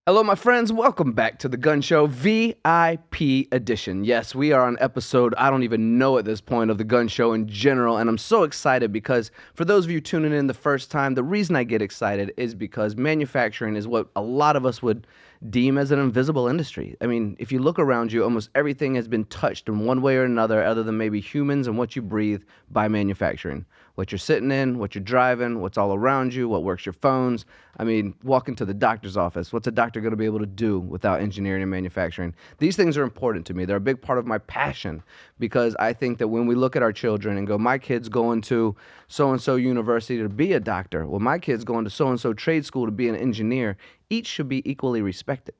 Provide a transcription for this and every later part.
Hello, my friends. Welcome back to the Gun Show VIP edition. Yes, we are on episode, I don't even know at this point, of the Gun Show in general, and I'm so excited because for those of you tuning in the first time, the reason I get excited is because manufacturing is what a lot of us would deem as an invisible industry. I mean, if you look around you, almost everything has been touched in one way or another, other than maybe humans and what you breathe, by manufacturing. What you're sitting in, what you're driving, what's all around you, what works your phones. I mean, walk into the doctor's office. What's a doctor going to be able to do without engineering and manufacturing? These things are important to me. They're a big part of my passion because I think that when we look at our children and go, my kid's going to so-and-so university to be a doctor, well, my kid's going to so-and-so trade school to be an engineer, each should be equally respected.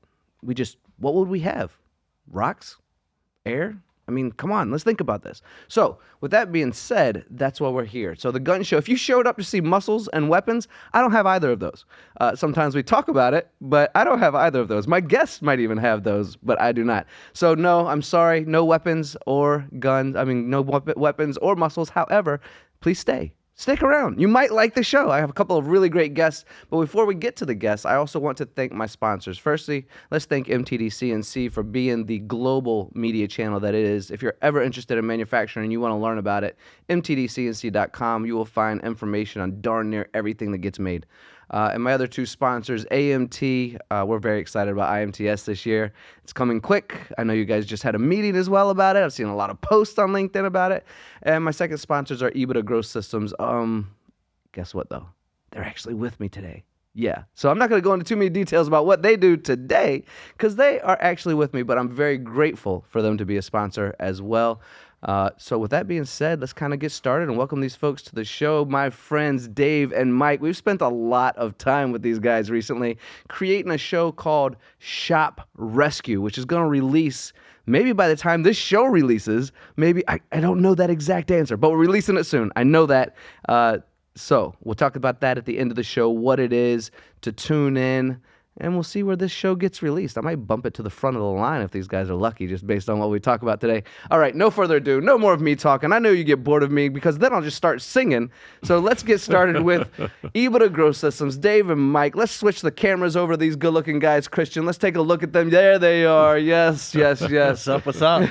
What would we have? Rocks? Air? I mean, come on, let's think about this. So, with that being said, that's why we're here. So, the Gun Show, if you showed up to see muscles and weapons, I don't have either of those. Sometimes we talk about it, but I don't have either of those. My guests might even have those, but I do not. So, no, I'm sorry, no weapons or guns. I mean, no weapons or muscles. However, please stay. Stick around. You might like the show. I have a couple of really great guests. But before we get to the guests, I also want to thank my sponsors. Firstly, let's thank MTDCNC for being the global media channel that it is. If you're ever interested in manufacturing and you want to learn about it, mtdcnc.com, you will find information on darn near everything that gets made. And my other two sponsors, AMT, we're very excited about IMTS this year. It's coming quick. I know you guys just had a meeting as well about it. I've seen a lot of posts on LinkedIn about it. And my second sponsors are EBITDA Growth Systems. Guess what, though? They're actually with me today. Yeah. So I'm not going to go into too many details about what they do today because they are actually with me, but I'm very grateful for them to be a sponsor as well. So with that being said, let's kind of get started and welcome these folks to the show. My friends, Dave and Mike, we've spent a lot of time with these guys recently creating a show called Shop Rescue, which is going to release maybe by the time this show releases. Maybe, I don't know that exact answer, but we're releasing it soon. I know that. So we'll talk about that at the end of the show, what it is to tune in. And we'll see where this show gets released. I might bump it to the front of the line if these guys are lucky, just based on what we talk about today. All right, no further ado. No more of me talking. I know you get bored of me because then I'll just start singing. So let's get started with EBITDA Growth Systems. Dave and Mike, let's switch the cameras over to these good-looking guys. Christian, let's take a look at them. There they are. Yes, yes, yes. What's up?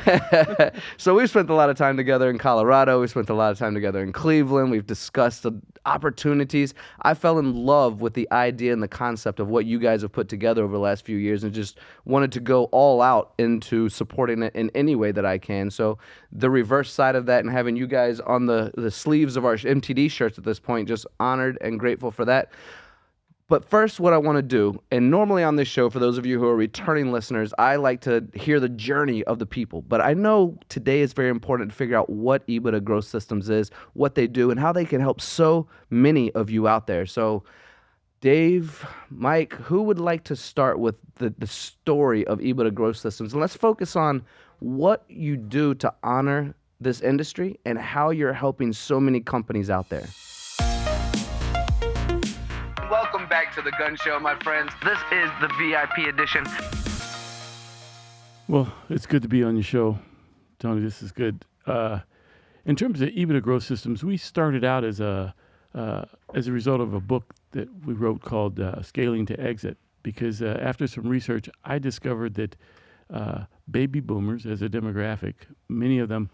So we've spent a lot of time together in Colorado. We spent a lot of time together in Cleveland. We've discussed the opportunities. I fell in love with the idea and the concept of what you guys have put together over the last few years and just wanted to go all out into supporting it in any way that I can. So the reverse side of that and having you guys on the sleeves of our MTD shirts at this point, just honored and grateful for that. But first, what I want to do, and normally on this show, for those of you who are returning listeners, I like to hear the journey of the people. But I know today is very important to figure out what EBITDA Growth Systems is, what they do, and how they can help so many of you out there. So Dave, Mike, who would like to start with the story of EBITDA Growth Systems? And let's focus on what you do to honor this industry and how you're helping so many companies out there. Welcome back to the Gun Show, my friends. This is the VIP edition. Well, it's good to be on your show, Tony. This is good. In terms of EBITDA Growth Systems, we started out as a result of a book that we wrote called Scaling to Exit, because after some research, I discovered that baby boomers as a demographic, many of them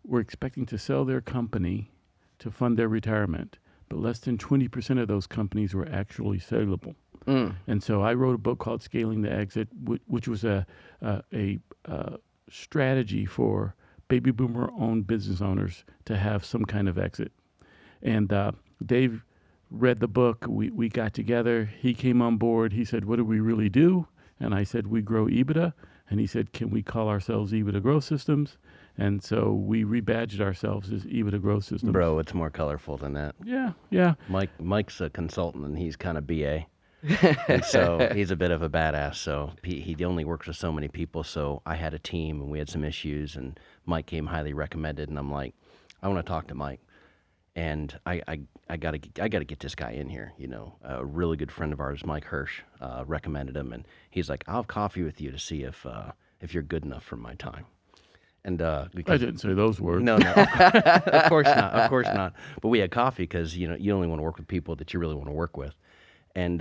were expecting to sell their company to fund their retirement, but less than 20% of those companies were actually saleable. And so I wrote a book called Scaling to Exit, which was a strategy for baby boomer-owned business owners to have some kind of exit. And Dave read the book. We got together. He came on board. He said, "What do we really do?" And I said, "We grow EBITDA." And he said, "Can we call ourselves EBITDA Growth Systems?" And so we rebadged ourselves as EBITDA Growth Systems. Bro, it's more colorful than that. Yeah. Mike's a consultant, and he's kind of BA. And so he's a bit of a badass. So he only works with so many people. So I had a team, and we had some issues, and Mike came highly recommended. And I'm like, I want to talk to Mike. And I gotta get this guy in here. You know, a really good friend of ours, Mike Hirsch, recommended him, and he's like, "I'll have coffee with you to see if you're good enough for my time." And I didn't say those words. No, of course not. But we had coffee because you only want to work with people that you really want to work with, and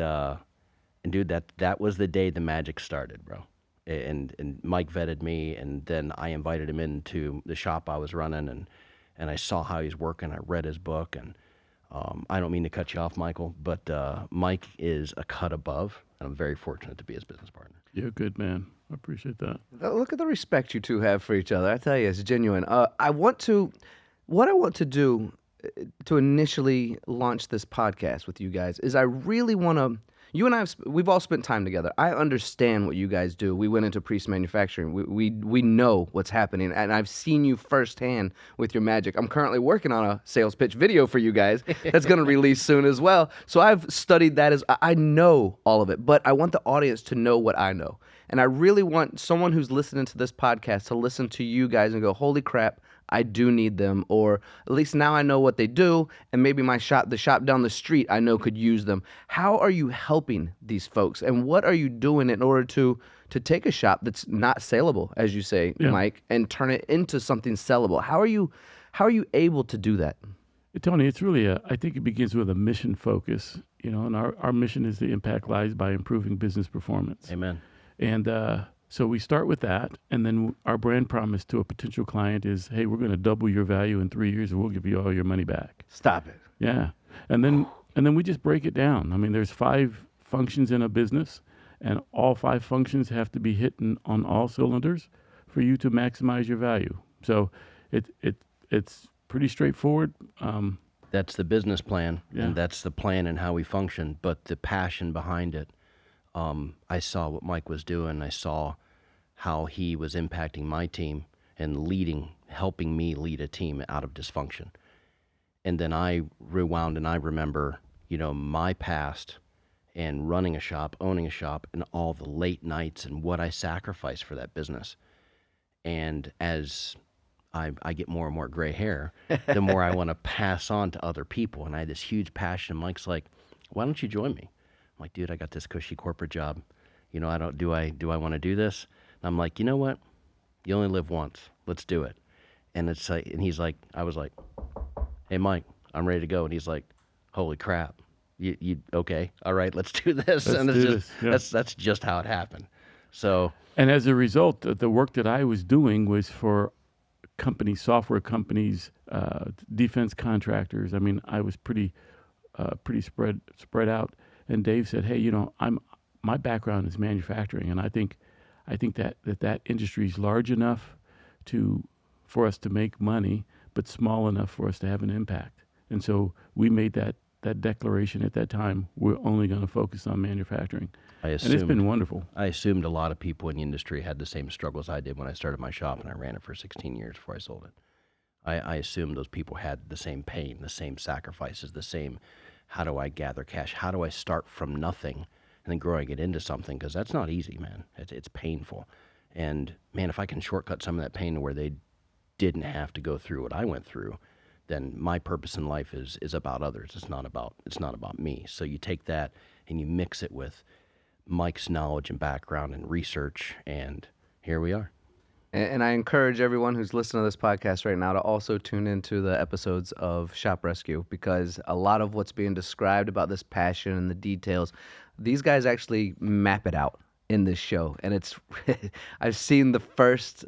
And dude, that was the day the magic started, bro. And Mike vetted me, and then I invited him into the shop I was running, and I saw how he's working. I read his book, and I don't mean to cut you off, Michael, but Mike is a cut above, and I'm very fortunate to be his business partner. You're a good man. I appreciate that. Look at the respect you two have for each other. I tell you, it's genuine. What I want to do to initially launch this podcast with you guys is I really want to. You and we've all spent time together. I understand what you guys do. We went into priest manufacturing. We know what's happening, and I've seen you firsthand with your magic. I'm currently working on a sales pitch video for you guys that's going to release soon as well. So I've studied that I know all of it, but I want the audience to know what I know. And I really want someone who's listening to this podcast to listen to you guys and go, holy crap, I do need them, or at least now I know what they do, and maybe the shop down the street I know could use them. How are you helping these folks, and what are you doing in order to take a shop that's not saleable, as you say, Mike, and turn it into something sellable? How are you able to do that? Tony, it's really I think it begins with a mission focus, and our mission is to impact lives by improving business performance. Amen. And so we start with that, and then our brand promise to a potential client is, hey, we're going to double your value in 3 years, and we'll give you all your money back. Stop it. Yeah. And then we just break it down. I mean, there's 5 functions in a business, and all 5 functions have to be hitting on all cylinders for you to maximize your value. So it's pretty straightforward. That's the business plan, Yeah. and that's the plan and how we function, but the passion behind it. I saw what Mike was doing. I saw how he was impacting my team and helping me lead a team out of dysfunction. And then I rewound and I remember, my past and running a shop, owning a shop, and all the late nights and what I sacrificed for that business. And as I get more and more gray hair, the more I want to pass on to other people. And I had this huge passion. Mike's like, why don't you join me? I'm like, dude, I got this cushy corporate job. Do I want to do this? And I'm like, you know what? You only live once. Let's do it. And it's like, and he's like, I was like, hey, Mike, I'm ready to go. And he's like, holy crap. You okay? All right, let's do this. Let's and it's do just, this. Yeah. that's just how it happened. So, And as a result, the work that I was doing was for companies, software companies, defense contractors. I mean, I was pretty spread out. And Dave said, hey, my background is manufacturing, and I think that industry is large enough for us to make money, but small enough for us to have an impact. And so we made that declaration at that time. We're only going to focus on manufacturing. And it's been wonderful. I assumed a lot of people in the industry had the same struggles I did when I started my shop, and I ran it for 16 years before I sold it. I assumed those people had the same pain, the same sacrifices, the same, how do I gather cash? How do I start from nothing and then growing it into something? Because that's not easy, man. It's painful. And, man, if I can shortcut some of that pain to where they didn't have to go through what I went through, then my purpose in life is about others. It's not about me. So you take that and you mix it with Mike's knowledge and background and research, and here we are. And I encourage everyone who's listening to this podcast right now to also tune into the episodes of Shop Rescue, because a lot of what's being described about this passion and the details, these guys actually map it out in this show. And it's I've seen the first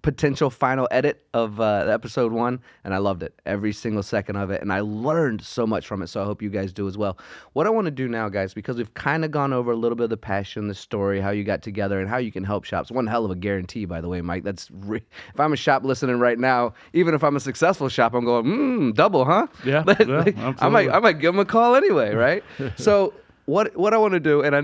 potential final edit of episode 1, and I loved it, every single second of it, and I learned so much from it, so I hope you guys do as well. What I want to do now, guys, because we've kind of gone over a little bit of the passion, the story, how you got together, and how you can help shops. One hell of a guarantee, by the way, Mike. If I'm a shop listening right now, even if I'm a successful shop, I'm going, double, huh? Yeah, absolutely. I might give them a call anyway, right? So what I want to do, and I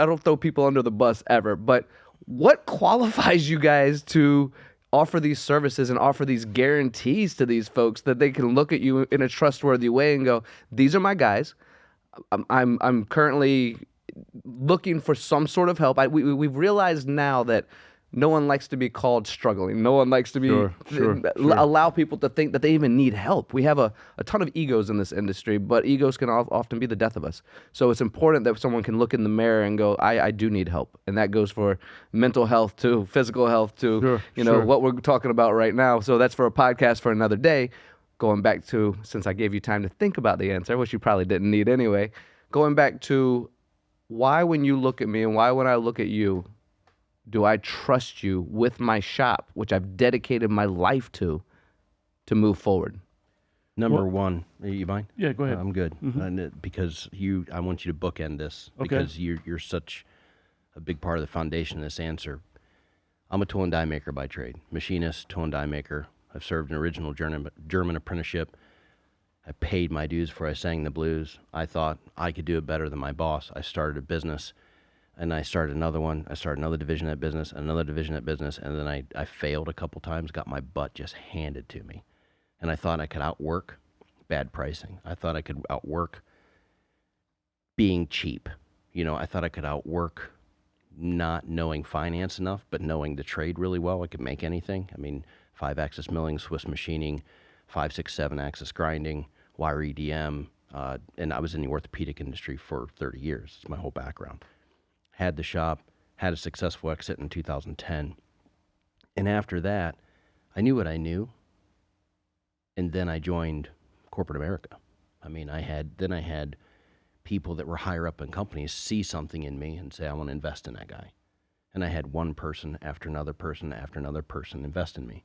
don't throw people under the bus ever, but what qualifies you guys to offer these services and offer these guarantees to these folks that they can look at you in a trustworthy way and go, these are my guys. I'm currently looking for some sort of help. We've realized now that no one likes to be called struggling. No one likes to be allow people to think that they even need help. We have a ton of egos in this industry, but egos can often be the death of us. So it's important that someone can look in the mirror and go, I do need help. And that goes for mental health to physical health to what we're talking about right now. So that's for a podcast for another day. Going back to, since I gave you time to think about the answer, which you probably didn't need anyway, going back to why when you look at me and why when I look at you, do I trust you with my shop, which I've dedicated my life to move forward? Number Well- one, you mind? Yeah, go ahead. I'm good. Because I want you to bookend this Okay. because you're such a big part of the foundation of this answer. I'm a tool and die maker by trade, machinist, tool and die maker. I've served an original German apprenticeship. I paid my dues before I sang the blues. I thought I could do it better than my boss. I started a business, and I started another one. I started another division of that business, another division of that business, and then I failed a couple times, got my butt just handed to me. And I thought I could outwork bad pricing. I thought I could outwork being cheap. I thought I could outwork not knowing finance enough, but knowing the trade really well. I could make anything. I mean, 5-axis milling, Swiss machining, 5, 6, 7-axis grinding, wire EDM, and I was in the orthopedic industry for 30 years. It's my whole background. Had the shop, had a successful exit in 2010. And after that, I knew what I knew. And then I joined corporate America. I mean, I had people that were higher up in companies see something in me and say, I want to invest in that guy. And I had one person after another person after another person invest in me.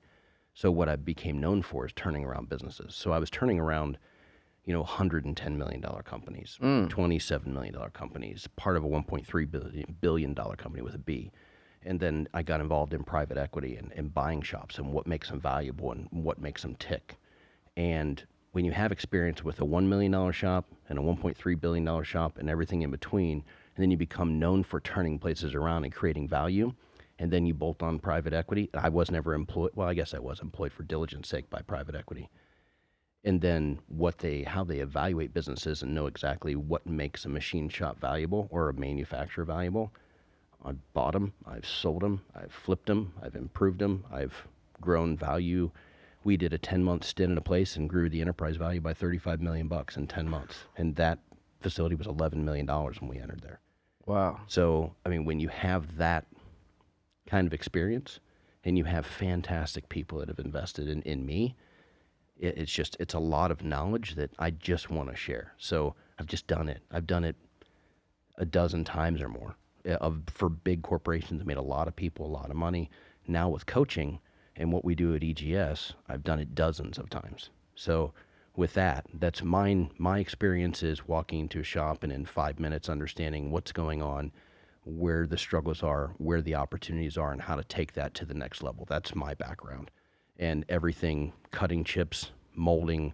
So what I became known for is turning around businesses. So I was turning around, $110 million companies, $27 million companies, part of a $1.3 billion company with a B. And then I got involved in private equity and buying shops and what makes them valuable and what makes them tick. And when you have experience with a $1 million shop and a $1.3 billion shop and everything in between, and then you become known for turning places around and creating value, and then you bolt on private equity. I was never employed. Well, I guess I was employed for diligence sake by private equity. And then how they evaluate businesses and know exactly what makes a machine shop valuable or a manufacturer valuable. I've bought them, I've sold them, I've flipped them, I've improved them, I've grown value. We did a 10-month stint in a place and grew the enterprise value by $35 million in 10 months. And that facility was $11 million when we entered there. Wow. So, I mean, when you have that kind of experience and you have fantastic people that have invested in me, it's a lot of knowledge that I just want to share. So I've just done it. I've done it a dozen times or more for big corporations. Made a lot of people a lot of money. Now with coaching and what we do at EGS, I've done it dozens of times. So with that's my experience is walking into a shop and in 5 minutes understanding what's going on, where the struggles are, where the opportunities are, and how to take that to the next level. That's my background. And everything, cutting chips, molding,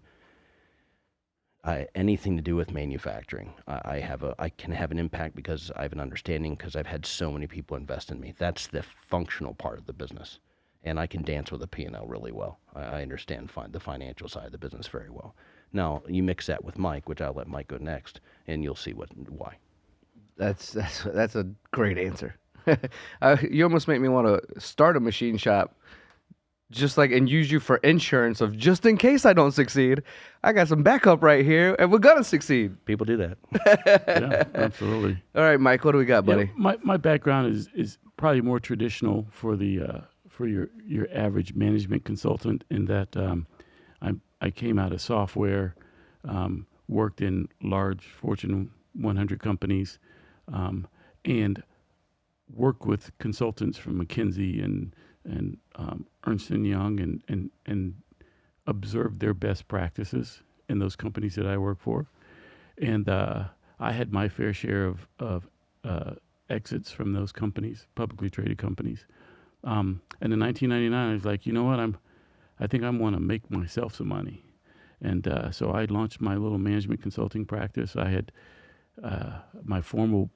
anything to do with manufacturing. I can have an impact because I have an understanding because I've had so many people invest in me. That's the functional part of the business. And I can dance with a P&L really well. I understand the financial side of the business very well. Now, you mix that with Mike, which I'll let Mike go next, and you'll see why. That's a great answer. You almost make me want to start a machine shop, and use you for insurance of just in case I don't succeed. I got some backup right here, and we're gonna succeed. People do that. Yeah, absolutely. All right, Mike, what do we got, buddy? Yeah, my background is probably more traditional for your average management consultant in that I came out of software, worked in large Fortune 100 companies, and worked with consultants from McKinsey and Ernst & Young and observed their best practices in those companies that I work for. And I had my fair share of exits from those companies, publicly traded companies. And in 1999, I was like, you know what? I think I want to make myself some money. And so I launched my little management consulting practice. I had my formal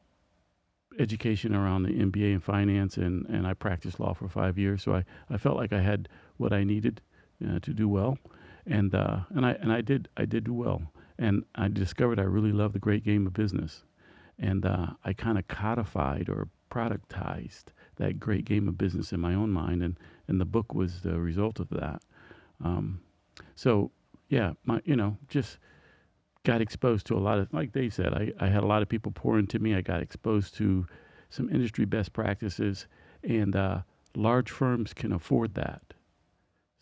education around the MBA in finance, and I practiced law for 5 years. So I felt like I had what I needed to do well, and I did do well. And I discovered I really love the great game of business, and I kind of codified or productized that great game of business in my own mind, and the book was the result of that. So yeah, just got exposed to a lot of, like Dave said, I had a lot of people pour into me. I got exposed to some industry best practices, and large firms can afford that.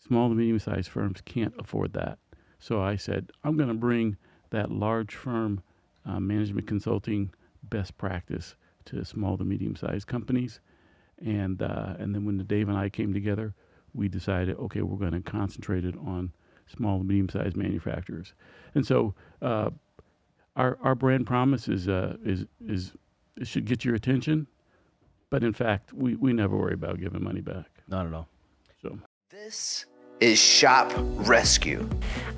Small to medium-sized firms can't afford that. So I said, I'm going to bring that large firm management consulting best practice to small to medium-sized companies. And then when Dave and I came together, we decided, okay, we're going to concentrate it on small to medium-sized manufacturers. And so our brand promise is it should get your attention, but in fact, we never worry about giving money back. Not at all. So This is Shop Rescue.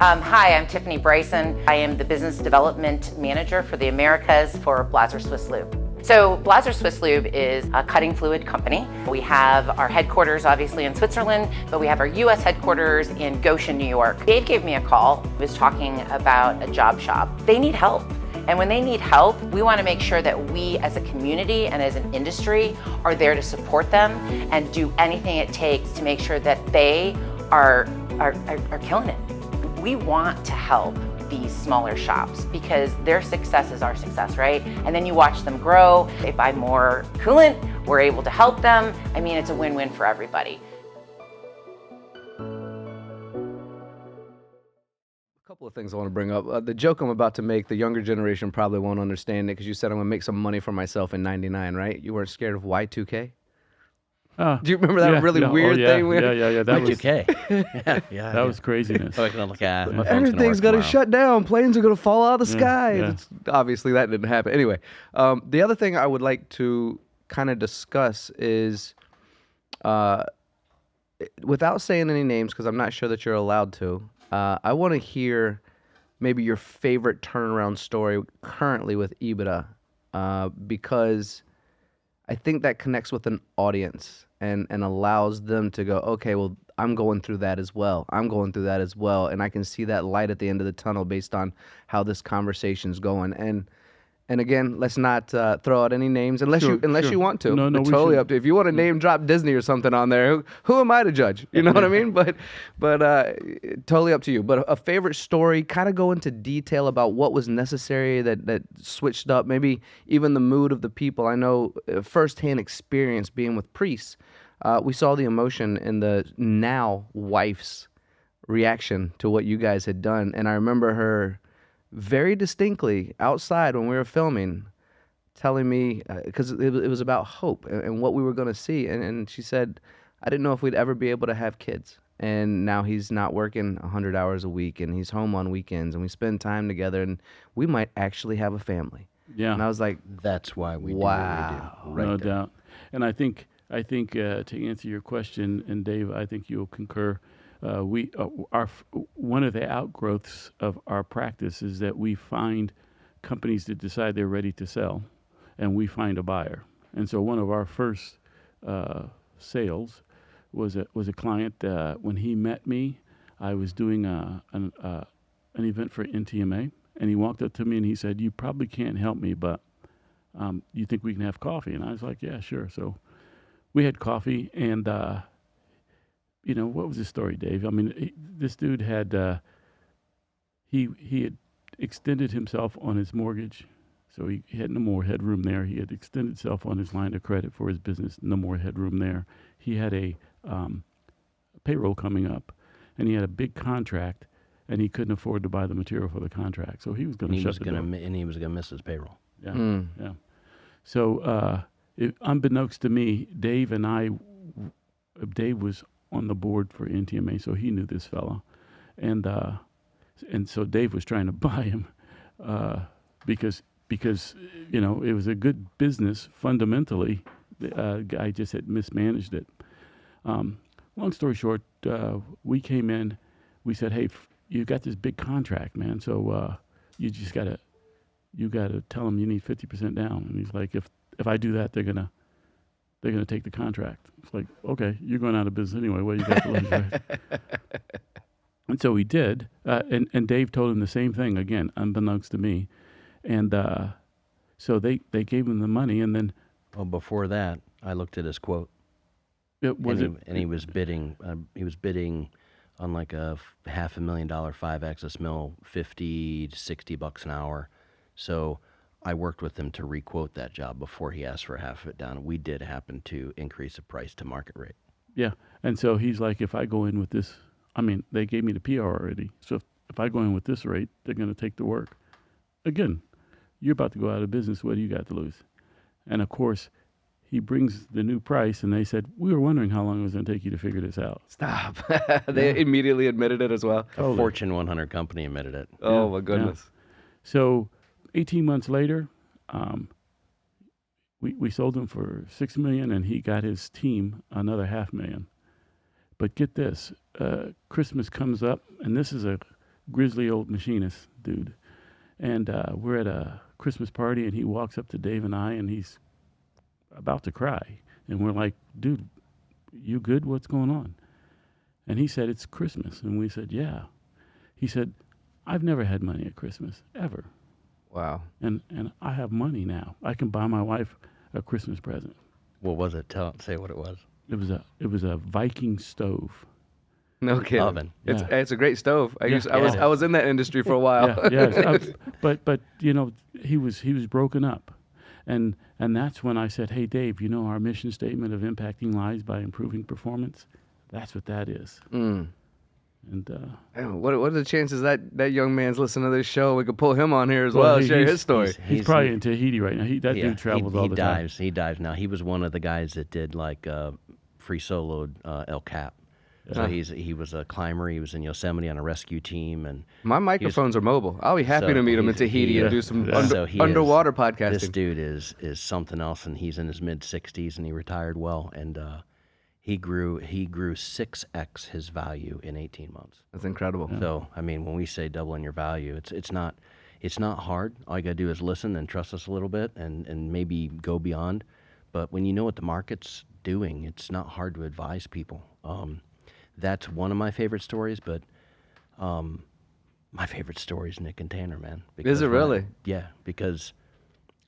Hi, I'm Tiffany Bryson. I am the Business Development Manager for the Americas for Blaser Swiss Lube. So Blaser Swiss Lube is a cutting fluid company. We have our headquarters obviously in Switzerland, but we have our US headquarters in Goshen, New York. Dave gave me a call. He was talking about a job shop. They need help. And when they need help, we want to make sure that we as a community and as an industry are there to support them and do anything it takes to make sure that they are killing it. We want to help these smaller shops because their success is our success, right? And then you watch them grow. They buy more coolant, we're able to help them. I mean, it's a win-win for everybody. A couple of things I want to bring up. The joke I'm about to make, the younger generation probably won't understand it because you said I'm going to make some money for myself in '99, right? You weren't scared of Y2K? Do you remember that really weird thing? Yeah. That was Y2K. yeah. That was craziness. My phone's Everything's going to shut down. Planes are going to fall out of the sky. yeah. Obviously, that didn't happen. Anyway, the other thing I would like to kind of discuss is, without saying any names, because I'm not sure that you're allowed to, I want to hear maybe your favorite turnaround story currently with EBITDA, because I think that connects with an audience and allows them to go, okay, well, I'm going through that as well. I'm going through that as well. And I can see that light at the end of the tunnel based on how this conversation's going. And again, let's not throw out any names unless Sure. you want to. No, It's we totally should. up to you. If you want to name drop Disney or something on there, who am I to judge? You know what I mean? But totally up to you. But a favorite story, kind of go into detail about what was necessary that switched up, maybe even the mood of the people. I know firsthand experience being with priests. We saw the emotion in the now wife's reaction to what you guys had done. And I remember her very distinctly outside when we were filming telling me, because it was about hope and what we were going to see. And she said, I didn't know if we'd ever be able to have kids. And now he's not working 100 hours a week and he's home on weekends and we spend time together and we might actually have a family. Yeah. And I was like, That's why we wow. do what we do. No doubt. And I think to answer your question, and Dave, I think you'll concur, one of the outgrowths of our practice is that we find companies that decide they're ready to sell, and we find a buyer. And so one of our first sales was a client. When he met me, I was doing an event for NTMA, and he walked up to me and he said, "You probably can't help me, but you think we can have coffee?" And I was like, "Yeah, sure." So we had coffee, and what was his story, Dave? I mean, this dude had he had extended himself on his mortgage, so he had no more headroom there. He had extended himself on his line of credit for his business, no more headroom there. He had a payroll coming up, and he had a big contract, and he couldn't afford to buy the material for the contract, so he was going to shut the door. And he was going to miss his payroll. Yeah, yeah. So unbeknownst to me, Dave was on the board for NTMA, so he knew this fella, and so Dave was trying to buy him because it was a good business fundamentally. The guy just had mismanaged it. Long story short, we came in. We said, "Hey, you got this big contract, man. So you just gotta tell them you need 50% down." And he's like, "If I do that, they're gonna take the contract." It's like, okay, you're going out of business anyway. Well, you got to lose, right? And so he did. And Dave told him the same thing again, unbeknownst to me. And so they gave him the money, and then. Well, before that, I looked at his quote. He was bidding. He was bidding on like a $500,000 5-axis mill, $50 to $60 an hour. So I worked with him to requote that job before he asked for half of it down. We did happen to increase the price to market rate. Yeah, and so he's like, if I go in with this, I mean, they gave me the PR already. So if I go in with this rate, they're going to take the work. Again, you're about to go out of business. What do you got to lose? And of course, he brings the new price, and they said, we were wondering how long it was going to take you to figure this out. Stop. They immediately admitted it as well. A Fortune 100 company admitted it. Oh, my goodness. So 18 months later, we sold him for $6 million, and he got his team another $500,000. But get this, Christmas comes up, and this is a grizzly old machinist dude. And we're at a Christmas party, and he walks up to Dave and I, and he's about to cry. And we're like, dude, you good? What's going on? And he said, it's Christmas. And we said, yeah. He said, I've never had money at Christmas, ever. Wow. And I have money now. I can buy my wife a Christmas present. What was it? Say what it was. It was a Viking stove. No kidding. Oven. It's a great stove. I Yeah. was in that industry for a while. Yeah. But you know, he was broken up. And that's when I said, hey, Dave, you know our mission statement of impacting lives by improving performance? That's what that is. Mm. And What are the chances that young man's listening to this show? We could pull him on here as well, share his story. He's probably in Tahiti right now. That dude travels all the time. He dives now. He was one of the guys that did like free soloed El Cap. So he was a climber. He was in Yosemite on a rescue team, and My microphones are mobile. I'll be happy to meet him in Tahiti and do some underwater podcasting. This dude is something else, and he's in his mid-60s, and he retired well, and he grew 6x his value in 18 months. That's incredible. So I mean, when we say doubling your value, it's not hard. All you gotta do is listen and trust us a little bit, and maybe go beyond. But when you know what the market's doing, it's not hard to advise people. That's one of my favorite stories, but my favorite story is Nick and Tanner, man. Is it really? Yeah, because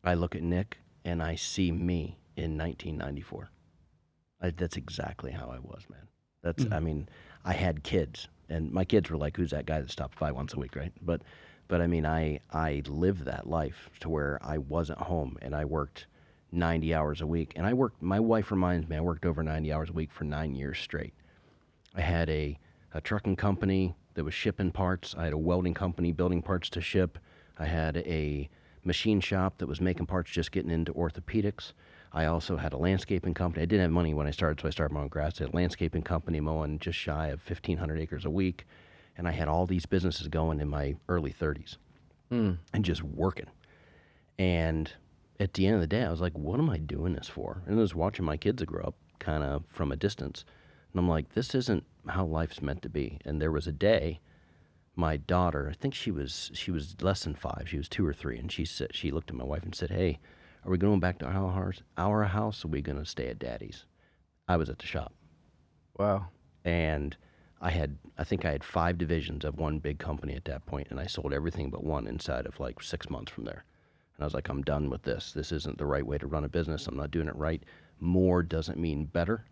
I look at Nick and I see me in 1994. That's exactly how I was, man. I mean, I had kids, and my kids were like, who's that guy that stops by once a week, right? But I mean, I lived that life to where I wasn't home, and I worked 90 hours a week. And my wife reminds me, I worked over 90 hours a week for 9 years straight. I had a trucking company that was shipping parts. I had a welding company building parts to ship. I had a machine shop that was making parts, just getting into orthopedics. I also had a landscaping company. I didn't have money when I started, so I started mowing grass. I had a landscaping company mowing just shy of 1,500 acres a week. And I had all these businesses going in my early 30s and just working. And at the end of the day, I was like, what am I doing this for? And I was watching my kids grow up kind of from a distance. And I'm like, this isn't how life's meant to be. And there was a day, my daughter, I think she was less than 5, she was 2 or 3, and she looked at my wife and said, hey, are we going back to our house, or are we going to stay at Daddy's? I was at the shop. Wow. And I think I had 5 divisions of one big company at that point, and I sold everything but one inside of like 6 months from there. And I was like, I'm done with this. This isn't the right way to run a business. I'm not doing it right. More doesn't mean better.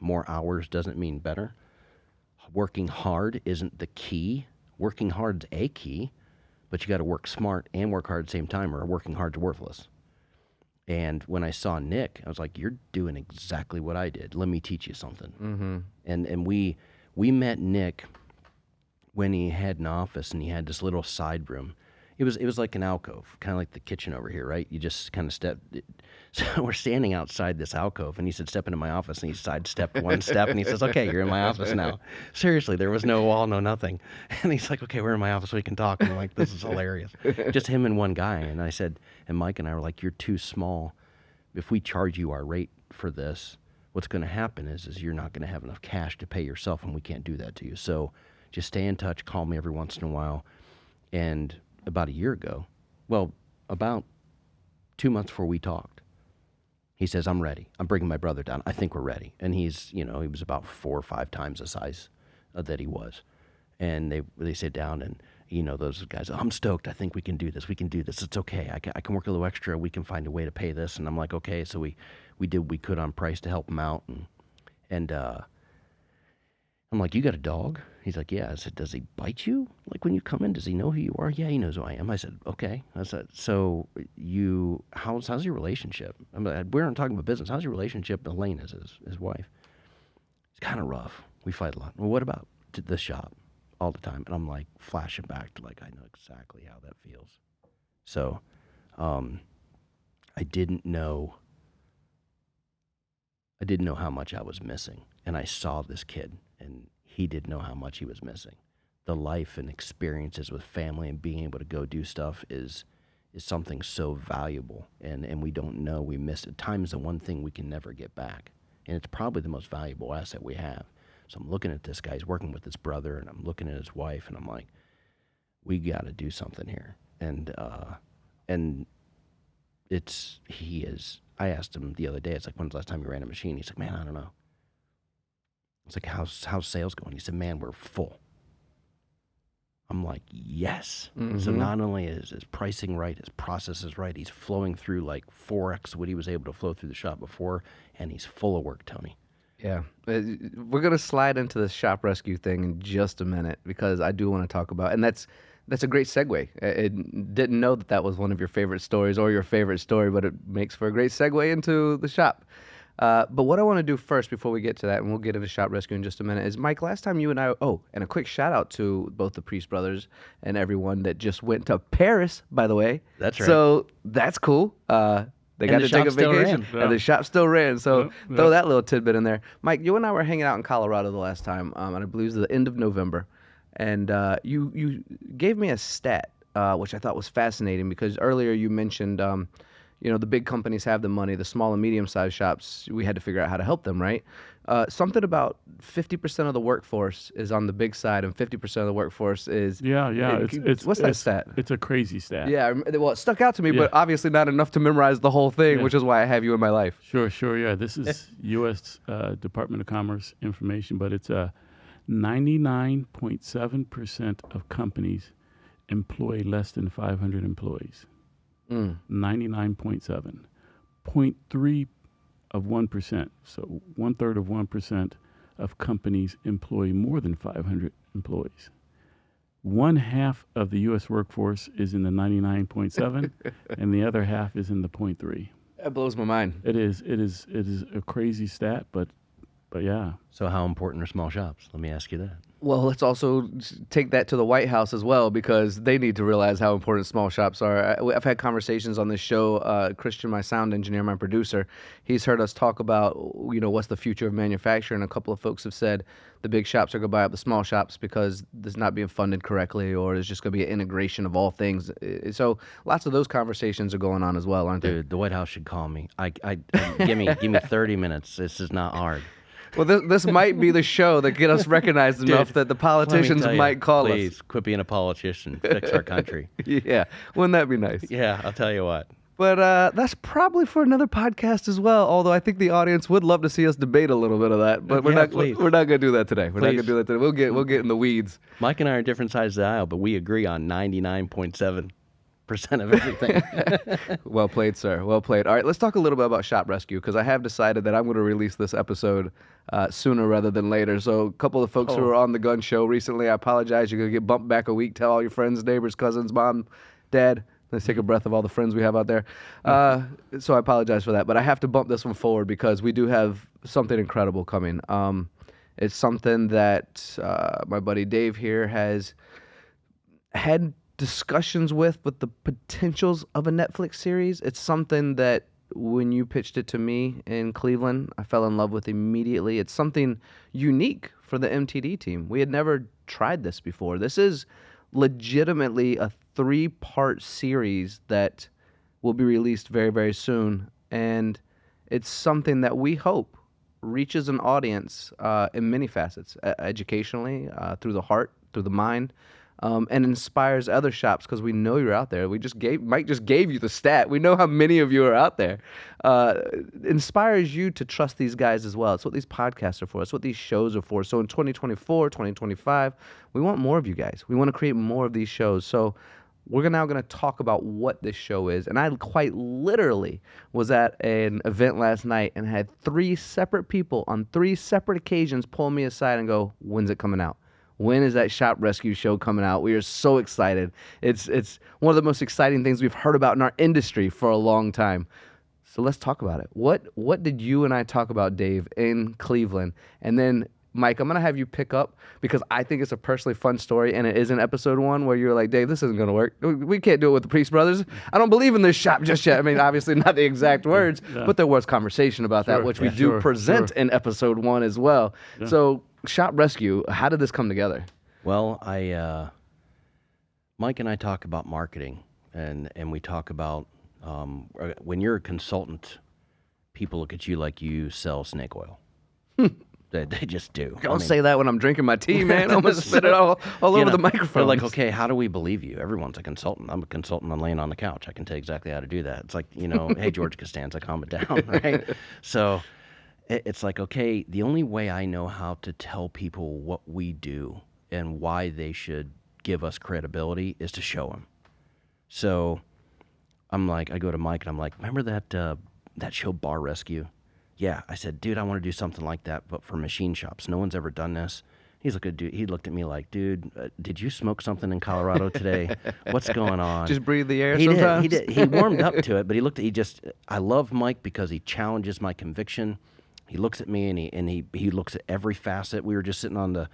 More hours doesn't mean better. Working hard isn't the key. Working hard is a key, but you got to work smart and work hard at the same time, or working hard's worthless. And when I saw Nick, I was like, you're doing exactly what I did. Let me teach you something. Mm-hmm. And we met Nick when he had an office, and he had this little side room. It was like an alcove, kind of like the kitchen over here, right? You just kind of step. So we're standing outside this alcove, and he said, step into my office, and he sidestepped one step, and he says, okay, you're in my office now. Seriously, there was no wall, no nothing. And he's like, okay, we're in my office, we can talk. And I'm like, this is hilarious. Just him and one guy. And I said, and Mike and I were like, you're too small. If we charge you our rate for this, what's going to happen is you're not going to have enough cash to pay yourself, and we can't do that to you. So just stay in touch, call me every once in a while. And about a year ago, about 2 months before we talked, he says, I'm ready. I'm bringing my brother down. I think we're ready. And he was about 4 or 5 times the size that he was. And they sit down, and, those guys, I'm stoked. I think we can do this. We can do this. It's okay. I can work a little extra. We can find a way to pay this. And I'm like, okay. So we did what we could on price to help him out. And I'm like, you got a dog? He's like, yeah. I said, does he bite you? Like, when you come in, does he know who you are? Yeah, he knows who I am. I said, okay. I said, so how's your relationship? We aren't talking about business. How's your relationship? Elaine is his wife. It's kind of rough. We fight a lot. Well, what about the shop? All the time. And I'm like flashing back to like, I know exactly how that feels. So I didn't know how much I was missing. And I saw this kid, and he didn't know how much he was missing. The life and experiences with family and being able to go do stuff is something so valuable. And we don't know. We miss it. Time is the one thing we can never get back. And it's probably the most valuable asset we have. So I'm looking at this guy. He's working with his brother, and I'm looking at his wife, and I'm like, we got to do something here. And I asked him the other day, it's like, when's the last time you ran a machine? He's like, man, I don't know. It's like, how's sales going? He said, man, we're full. I'm like, yes. Mm-hmm. So not only is his pricing right, his process is right, he's flowing through like 4x what he was able to flow through the shop before, and he's full of work, Tony. Yeah. We're going to slide into the shop rescue thing in just a minute because I do want to talk about, and that's a great segue. I didn't know that was one of your favorite stories or your favorite story, but it makes for a great segue into the shop. But what I want to do first before we get to that, and we'll get into shop rescue in just a minute, is Mike, last time you and I, and a quick shout out to both the Priest brothers and everyone that just went to Paris, by the way. That's right. So that's cool. They got to take a vacation, and the shop still ran. So throw that little tidbit in there. Mike, you and I were hanging out in Colorado the last time, and I believe it was the end of November. And you gave me a stat, which I thought was fascinating because earlier you mentioned, the big companies have the money, the small and medium-sized shops, we had to figure out how to help them, right? Something about 50% of the workforce is on the big side and 50% of the workforce is... What's that stat? It's a crazy stat. Yeah, well, it stuck out to me, but obviously not enough to memorize the whole thing, which is why I have you in my life. Sure, yeah. This is U.S. Department of Commerce information, but it's 99.7% of companies employ less than 500 employees. 99.7. 0.3 of 1%, so 1/3 of 1% of companies employ more than 500 employees. 1/2 of the U.S. workforce is in the 99.7, and the other half is in the 0.3. That blows my mind. It is a crazy stat, but yeah. So how important are small shops? Let me ask you that. Well, let's also take that to the White House as well because they need to realize how important small shops are. I've had conversations on this show. Christian, my sound engineer, my producer, he's heard us talk about, what's the future of manufacturing. A couple of folks have said the big shops are going to buy up the small shops because it's not being funded correctly or there's just going to be an integration of all things. So lots of those conversations are going on as well, aren't they? Dude, the White House should call me. Give me 30 minutes. This is not hard. Well, this might be the show that get us recognized enough that the politicians might call us. Please, quit being a politician. Fix our country. Yeah. Wouldn't that be nice? Yeah, I'll tell you what. But that's probably for another podcast as well, although I think the audience would love to see us debate a little bit of that. But we're not going to do that today. We're not going to do that today. We'll get in the weeds. Mike and I are on different sides of the aisle, but we agree on 99.7% of everything. Well played, sir. Well played. All right, let's talk a little bit about shop rescue because I have decided that I'm going to release this episode sooner rather than later. So a couple of folks who were on the gun show recently, I apologize. You're going to get bumped back a week. Tell all your friends, neighbors, cousins, mom, dad. Let's take a breath of all the friends we have out there. So I apologize for that. But I have to bump this one forward because we do have something incredible coming. It's something that my buddy Dave here has had discussions with the potentials of a Netflix series. It's something that when you pitched it to me in Cleveland, I fell in love with immediately. It's something unique for the MTD team. We had never tried this before. This is legitimately a 3-part series that will be released very, very soon. And it's something that we hope reaches an audience in many facets, educationally, through the heart, through the mind, and inspires other shops because we know you're out there. Mike just gave you the stat. We know how many of you are out there. Inspires you to trust these guys as well. It's what these podcasts are for. It's what these shows are for. So in 2024, 2025, we want more of you guys. We want to create more of these shows. So we're now going to talk about what this show is. And I quite literally was at an event last night and had 3 separate people on 3 separate occasions pull me aside and go, when's it coming out? When is that shop rescue show coming out? We are so excited. It's one of the most exciting things we've heard about in our industry for a long time. So let's talk about it. What did you and I talk about, Dave, in Cleveland? And then Mike, I'm going to have you pick up because I think it's a personally fun story, and it is in episode 1 where you're like, Dave, this isn't going to work. We can't do it with the Priest Brothers. I don't believe in this shop just yet. I mean, obviously not the exact words, but there was conversation about that, which we do present in episode 1 as well. Yeah. So Shop Rescue, how did this come together? Well, Mike and I talk about marketing, and we talk about when you're a consultant, people look at you like you sell snake oil. They just do. Don't say that when I'm drinking my tea, man. I'm going to spit it all over the microphone. They're like, okay, how do we believe you? Everyone's a consultant. I'm a consultant. I'm laying on the couch. I can tell you exactly how to do that. It's like, hey, George Costanza, calm it down, right? So it's like, okay, the only way I know how to tell people what we do and why they should give us credibility is to show them. So I'm like, I go to Mike and I'm like, remember that show Bar Rescue? Yeah, I said, dude, I want to do something like that, but for machine shops. No one's ever done this. He looked at me like, dude, did you smoke something in Colorado today? What's going on? Just breathe the air sometimes? He did. He warmed up to it, but I love Mike because he challenges my conviction. He looks at me and he looks at every facet. We were just sitting on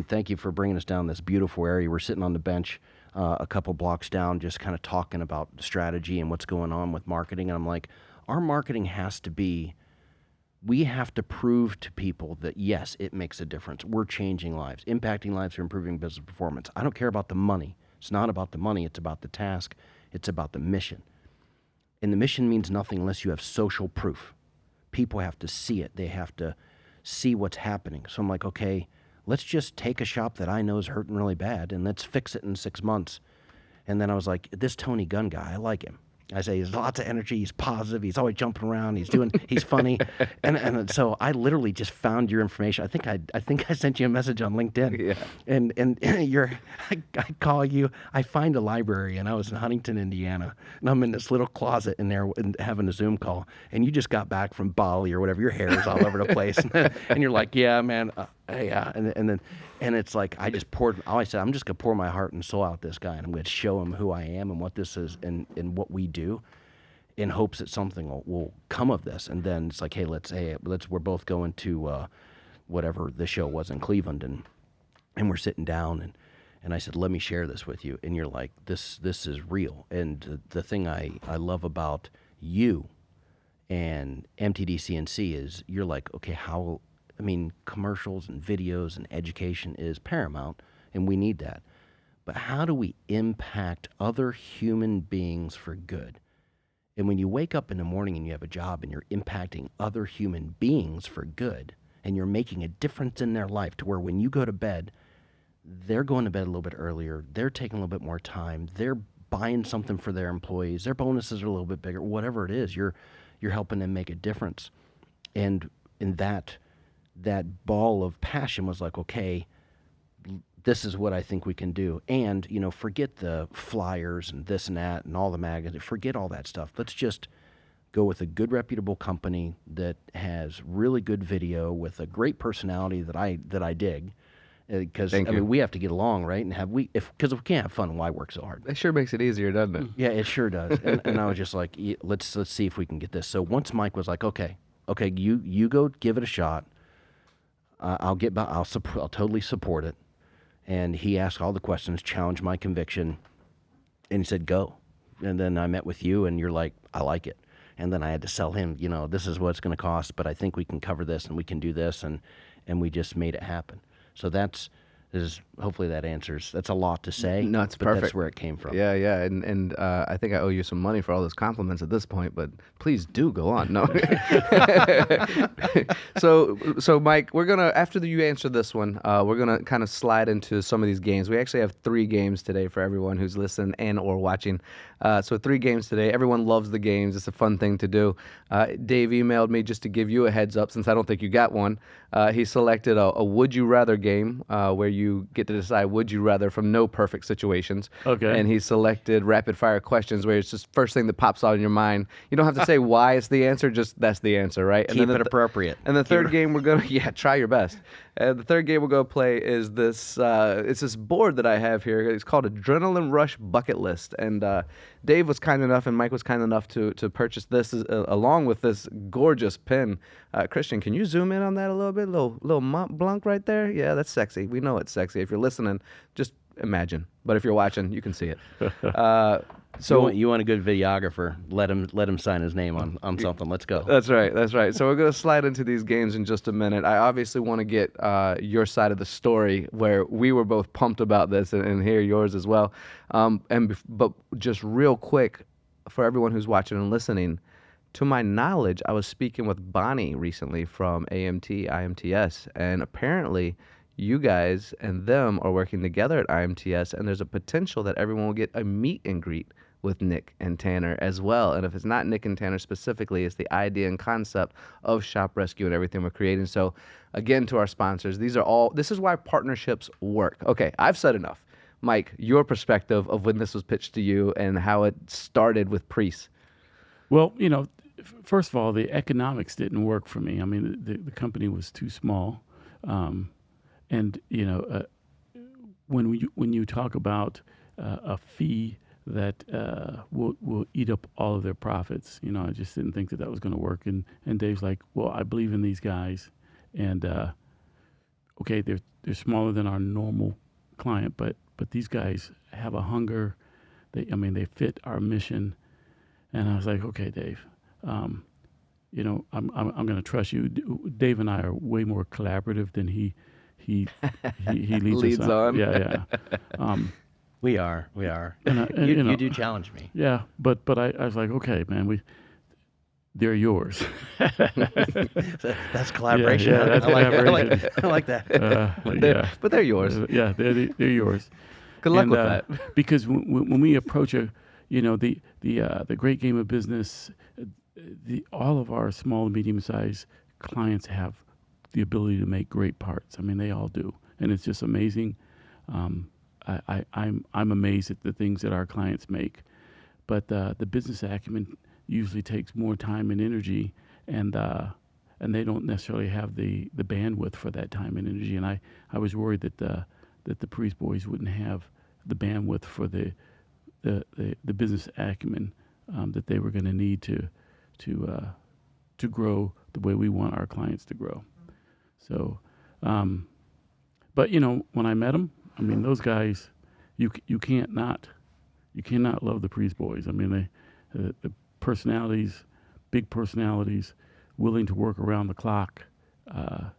thank you for bringing us down this beautiful area. We're sitting on the bench a couple blocks down, just kind of talking about strategy and what's going on with marketing. And I'm like, our marketing has to be, we have to prove to people that, yes, it makes a difference. We're changing lives, impacting lives, or improving business performance. I don't care about the money. It's not about the money. It's about the task. It's about the mission. And the mission means nothing unless you have social proof. People have to see it. They have to see what's happening. So I'm like, okay, let's just take a shop that I know is hurting really bad and let's fix it in 6 months. And then I was like, this Tony Gunn guy, I like him. I say he's lots of energy. He's positive. He's always jumping around. He's funny, and so I literally just found your information. I think I sent you a message on LinkedIn. Yeah. And I call you. I find a library, and I was in Huntington, Indiana, and I'm in this little closet in there and having a Zoom call. And you just got back from Bali or whatever. Your hair is all over the place, and you're like, yeah, man, yeah. And it's like I said, I'm just gonna pour my heart and soul out this guy, and I'm gonna show him who I am and what this is and what we do, in hopes that something will come of this. And then it's like, hey, we're both going to whatever the show was in Cleveland, and we're sitting down, and I said, let me share this with you. And you're like, this is real. And the thing I love about you and MTDCNC is you're like, okay, commercials and videos and education is paramount, and we need that. But how do we impact other human beings for good? And when you wake up in the morning and you have a job and you're impacting other human beings for good, and you're making a difference in their life to where when you go to bed, they're going to bed a little bit earlier, they're taking a little bit more time, they're buying something for their employees, their bonuses are a little bit bigger, whatever it is, you're helping them make a difference. And in that ball of passion was like, okay, this is what I think we can do. And, forget the flyers and this and that and all the magazines. Forget all that stuff. Let's just go with a good, reputable company that has really good video with a great personality that I dig. Because we have to get along, right? And because if we can't have fun, why work so hard? That sure makes it easier, doesn't it? Yeah, it sure does. and I was just like, let's see if we can get this. So once Mike was like, okay, you go give it a shot. I'll totally support it. And he asked all the questions, challenged my conviction, and he said, go. And then I met with you, and you're like, I like it. And then I had to sell him, this is what it's going to cost, but I think we can cover this and we can do this, and we just made it happen. So hopefully that answers. That's a lot to say. No, it's but perfect. That's where it came from. Yeah, and I think I owe you some money for all those compliments at this point, but please do go on. No. So Mike, we're gonna after you answer this one, we're gonna kind of slide into some of these games. We actually have 3 games today for everyone who's listening and or watching. So 3 games today. Everyone loves the games. It's a fun thing to do. Dave emailed me just to give you a heads up since I don't think you got one. He selected a Would You Rather game where you you get to decide would you rather from no perfect situations. Okay. And he selected rapid fire questions where it's just first thing that pops out in your mind. You don't have to say why it's the answer, just that's the answer, right? And Keep then it appropriate. And the third game we're gonna try your best. The third game we're gonna play is this. It's this board that I have here. It's called Adrenaline Rush Bucket List, and Dave was kind enough and Mike was kind enough to purchase this along with this gorgeous pen. Christian, can you zoom in on that a little bit? Little Mont Blanc right there. Yeah, that's sexy. We know it's sexy. If you're listening, just imagine. But if you're watching, you can see it. So you want a good videographer? Let him sign his name on something. Let's go. That's right. That's right. So we're going to slide into these games in just a minute. I obviously want to get your side of the story where we were both pumped about this and hear yours as well. But just real quick, for everyone who's watching and listening, to my knowledge, I was speaking with Bonnie recently from AMT IMTS, and apparently you guys and them are working together at IMTS, and there's a potential that everyone will get a meet and greet with Nick and Tanner as well. And if it's not Nick and Tanner specifically, it's the idea and concept of Shop Rescue and everything we're creating. So again, to our sponsors, this is why partnerships work. Okay, I've said enough. Mike, your perspective of when this was pitched to you and how it started with Priest. Well, first of all, the economics didn't work for me. I mean, the company was too small. And when you talk about a fee that will eat up all of their profits, I just didn't think that was going to work. And Dave's like, well, I believe in these guys, and okay, they're smaller than our normal client, but these guys have a hunger. They fit our mission. And I was like, okay, Dave, I'm going to trust you. Dave and I are way more collaborative than he leads us on. Yeah. We are. And you do challenge me. Yeah, but I was like, okay, man, they're yours. That's collaboration. Yeah, that's collaboration. I like that. But they're yours. Yeah, they're yours. Good luck with that. Because when we approach the great game of business, all of our small and medium-sized clients have the ability to make great parts. I mean, they all do, and it's just amazing. I'm amazed at the things that our clients make, but the business acumen usually takes more time and energy, and they don't necessarily have the bandwidth for that time and energy. And I was worried that the Priest boys wouldn't have the bandwidth for the business acumen that they were going to need to grow the way we want our clients to grow. So, but when I met them, I mean, those guys, you cannot love the Priest boys. I mean, the personalities, big personalities, willing to work around the clock.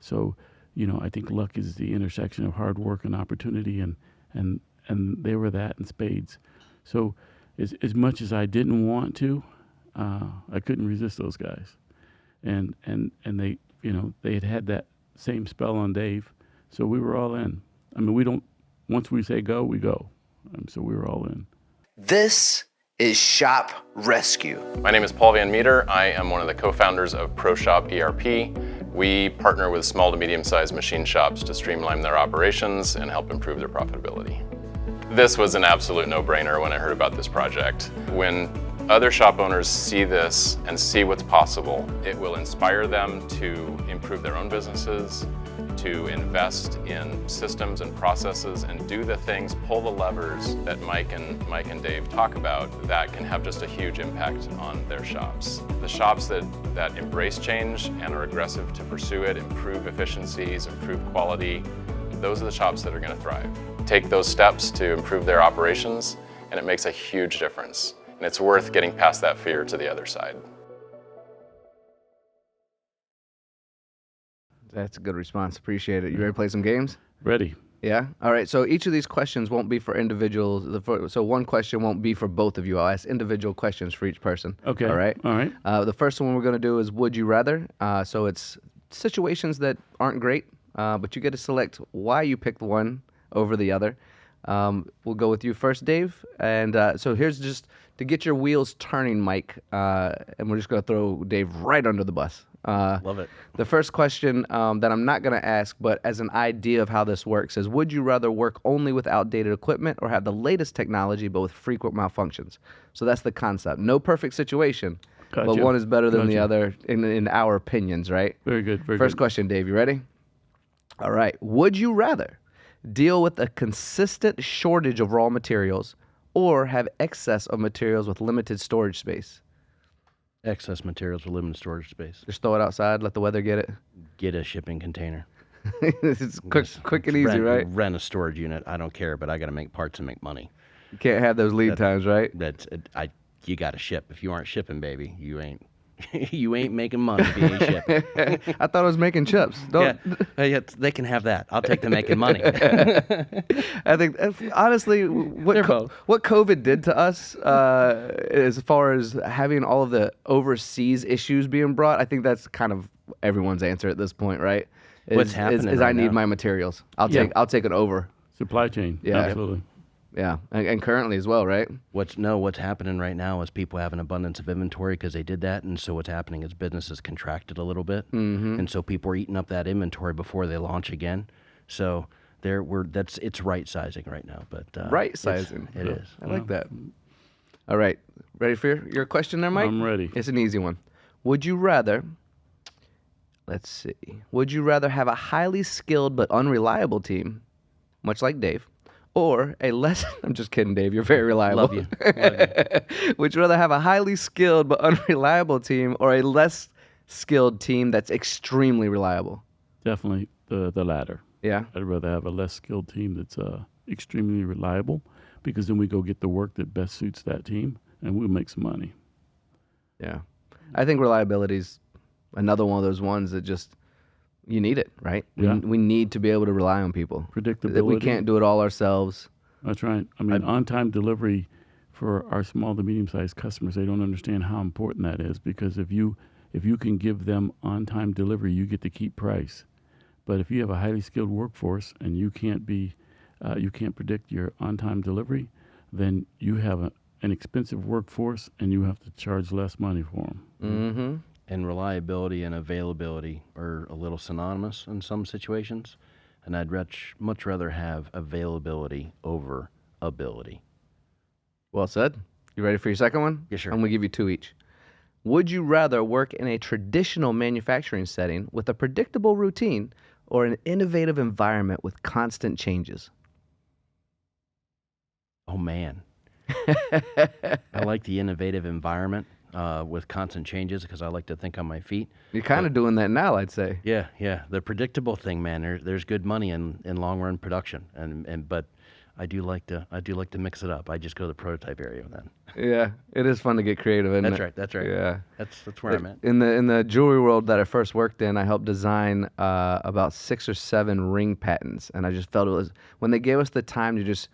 So, I think luck is the intersection of hard work and opportunity, and they were that in spades. So, as much as I didn't want to, I couldn't resist those guys, and they had that same spell on Dave, so we were all in. I mean, once we say go, we go. So we were all in. This is Shop Rescue. My name is Paul Van Meter. I am one of the co-founders of ProShop ERP. We partner with small to medium-sized machine shops to streamline their operations and help improve their profitability. This was an absolute no-brainer when I heard about this project. When other shop owners see this and see what's possible, it will inspire them to improve their own businesses, to invest in systems and processes and do the things, pull the levers that Mike and Dave talk about that can have just a huge impact on their shops. The shops that embrace change and are aggressive to pursue it, improve efficiencies, improve quality, those are the shops that are going to thrive. Take those steps to improve their operations, and it makes a huge difference. And it's worth getting past that fear to the other side. That's a good response. Appreciate it. You ready to play some games? Ready. Yeah? All right. So each of these questions won't be for individuals. So one question won't be for both of you. I'll ask individual questions for each person. Okay. All right? All right. The first one we're going to do is Would You Rather? So it's situations that aren't great, but you get to select why you picked one over the other. We'll go with you first, Dave. And so here's just to get your wheels turning, Mike, and we're just going to throw Dave right under the bus. Love it. The first question that I'm not going to ask, but as an idea of how this works, is would you rather work only with outdated equipment or have the latest technology but with frequent malfunctions? So that's the concept. No perfect situation, but Gotcha. one is better than the Gotcha. other in our opinions, right? Very good. Very First good. question, Dave. You ready? All right. Would you rather deal with a consistent shortage of raw materials or have excess of materials with limited storage space? Excess materials with limited storage space. Just throw it outside, let the weather get it. Get a shipping container. It's quick and easy, rent, right? Rent a storage unit. I don't care, but I got to make parts and make money. You can't have those lead times, right? You got to ship. If you aren't shipping, baby, you ain't you ain't making money if you ain't shipping. I thought I was making chips. Don't. Yeah, they can have that. I'll take the making money. I think honestly, what COVID did to us, as far as having all of the overseas issues being brought, I think that's kind of everyone's answer at this point, right? What's happening Is right I need now. my materials. I'll take it over. Supply chain. Yeah. Absolutely. Yeah, and currently as well, right? What's happening right now is people have an abundance of inventory because they did that, and so what's happening is business has contracted a little bit, and so people are eating up that inventory before they launch again. So it's right sizing right now, but Right sizing. It is. I like that. All right, ready for your question there, Mike? I'm ready. It's an easy one. Would you rather? Let's see. Would you rather have a highly skilled but unreliable team, much like Dave, or a less? I'm just kidding, Dave. You're very reliable. Love you. Would you rather have a highly skilled but unreliable team, or a less skilled team that's extremely reliable? Definitely the latter. Yeah. I'd rather have a less skilled team that's extremely reliable, because then we go get the work that best suits that team, and we'll make some money. Yeah. I think reliability's another one of those ones that just you need it, right? Yeah. We need to be able to rely on people. Predictability. We can't do it all ourselves. That's right. I mean, on-time delivery for our small to medium-sized customers, they don't understand how important that is, because if you can give them on-time delivery, you get to keep price. But if you have a highly skilled workforce and you can't predict your on-time delivery, then you have an expensive workforce and you have to charge less money for them. Mm-hmm. And reliability and availability are a little synonymous in some situations, and I'd much rather have availability over ability. Well said. You ready for your second one? Yes, sir. I'm going to give you two each. Would you rather work in a traditional manufacturing setting with a predictable routine or an innovative environment with constant changes? Oh, man. I like the innovative environment with constant changes because I like to think on my feet. You're kind of doing that now, I'd say. Yeah. The predictable thing, man. There's good money in long run production, but I do like to mix it up. I just go to the prototype area then. Yeah, it is fun to get creative, isn't it? That's right. Yeah. That's where I'm at. In the jewelry world that I first worked in, I helped design about 6 or 7 ring patents, and I just felt it was when they gave us the time to just,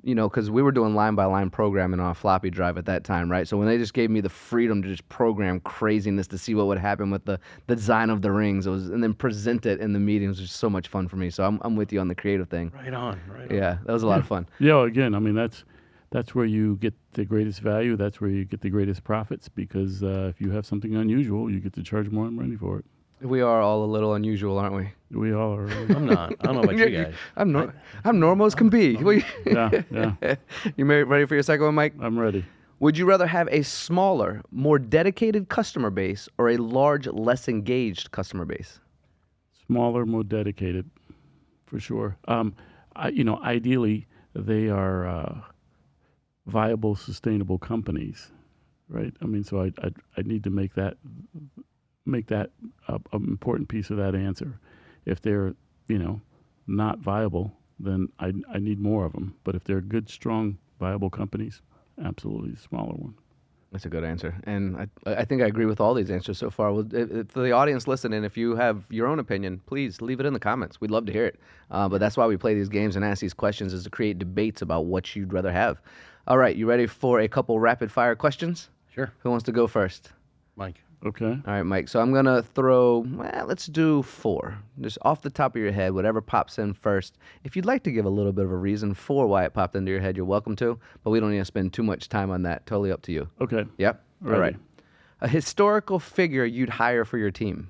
because we were doing line by line programming on a floppy drive at that time, right? So when they just gave me the freedom to just program craziness to see what would happen with the design of the rings, and then present it in the meetings, was just so much fun for me. So I'm with you on the creative thing. Right on. Yeah, that was a lot of fun. Yeah, again, I mean, that's where you get the greatest value. That's where you get the greatest profits, because if you have something unusual, you get to charge more money for it. We are all a little unusual, aren't we? We all are. I'm not. I don't know about you guys. I'm normal as can be. Yeah. You ready for your second one, Mike? I'm ready. Would you rather have a smaller, more dedicated customer base or a large, less engaged customer base? Smaller, more dedicated, for sure. Ideally, they are viable, sustainable companies, right? I mean, so I need to make that an important piece of that answer. If they're, not viable, then I need more of them. But if they're good, strong, viable companies, absolutely the smaller one. That's a good answer. And I think I agree with all these answers so far. Well, for the audience listening, if you have your own opinion, please leave it in the comments. We'd love to hear it. But that's why we play these games and ask these questions, is to create debates about what you'd rather have. All right, you ready for a couple rapid fire questions? Sure. Who wants to go first? Mike. Okay. All right, Mike. So I'm going to throw, let's do 4. Just off the top of your head, whatever pops in first. If you'd like to give a little bit of a reason for why it popped into your head, you're welcome to, but we don't need to spend too much time on that. Totally up to you. Okay. Yep. Ready. All right. A historical figure you'd hire for your team.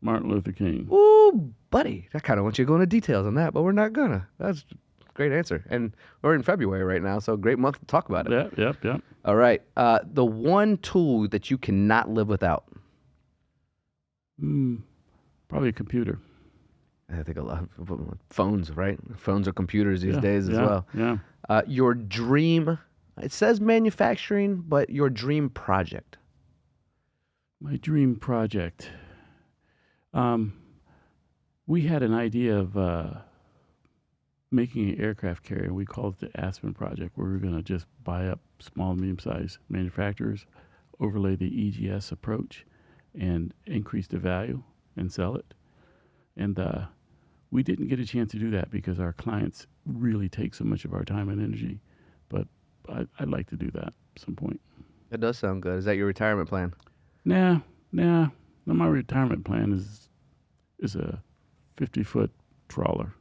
Martin Luther King. Ooh, buddy, I kind of want you to go into details on that, but we're not gonna. That's a great answer. And we're in February right now, so great month to talk about it. Yep. All right. The one tool that you cannot live without. Probably a computer. I think a lot of phones, right? Phones are computers these days as well. Yeah. Your dream, it says manufacturing, but your dream project. My dream project. We had an idea of making an aircraft carrier. We called it the Aspen Project, where we were going to just buy up small, medium-sized manufacturers, overlay the EGS approach, and increase the value and sell it. And we didn't get a chance to do that because our clients really take so much of our time and energy. But I'd like to do that at some point. That does sound good. Is that your retirement plan? Nah. My retirement plan is a 50-foot trawler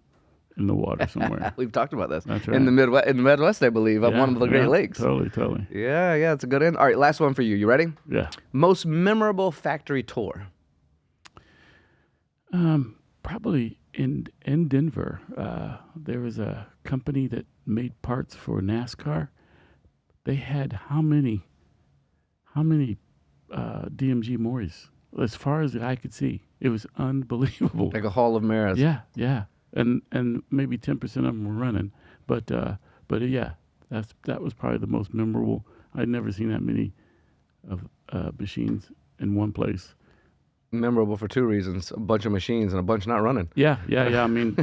in the water somewhere. We've talked about this. That's right. In the Midwest, I believe, on one of the Great Lakes. Totally. Yeah, it's a good end. All right, last one for you. You ready? Yeah. Most memorable factory tour. Probably in Denver. There was a company that made parts for NASCAR. They had how many DMG Morris? As far as the eye could see, it was unbelievable. Like a Hall of Mirrors. Yeah, and maybe 10% of them were running, but yeah, that was probably the most memorable. I'd never seen that many of machines in one place. Memorable for two reasons: a bunch of machines and a bunch not running. Yeah. I mean,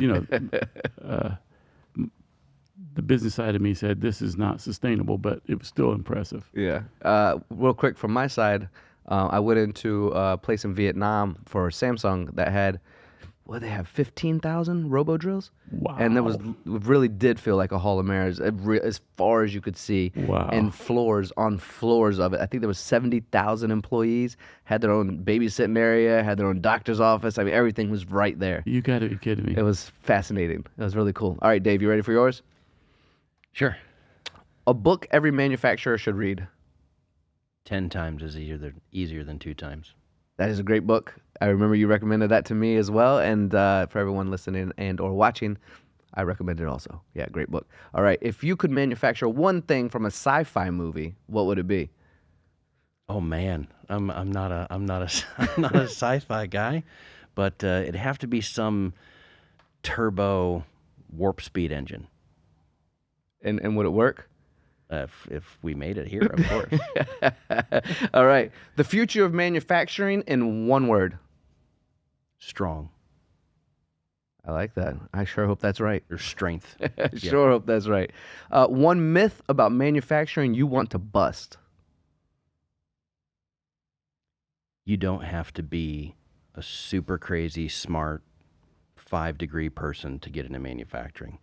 the business side of me said this is not sustainable, but it was still impressive. Yeah. Real quick from my side, I went into a place in Vietnam for Samsung that had, they have 15,000 robo drills. Wow. And it really did feel like a Hall of Mirrors as far as you could see. Wow. And floors on floors of it. I think there was 70,000 employees, had their own babysitting area, had their own doctor's office. I mean, everything was right there. You got to be kidding me. It was fascinating. It was really cool. All right, Dave, you ready for yours? Sure. A book every manufacturer should read. 10 times is easier than 2 times. That is a great book. I remember you recommended that to me as well. And for everyone listening and or watching, I recommend it also. Yeah, great book. All right. If you could manufacture one thing from a sci-fi movie, what would it be? Oh man, I'm not a sci-fi guy, but it'd have to be some turbo warp speed engine. And would it work? If we made it here, of course. All right. The future of manufacturing in one word. Strong. I like that. I sure hope that's right. Your strength. Sure hope that's right. One myth about manufacturing you want to bust. You don't have to be a super crazy, smart, 5-degree person to get into manufacturing.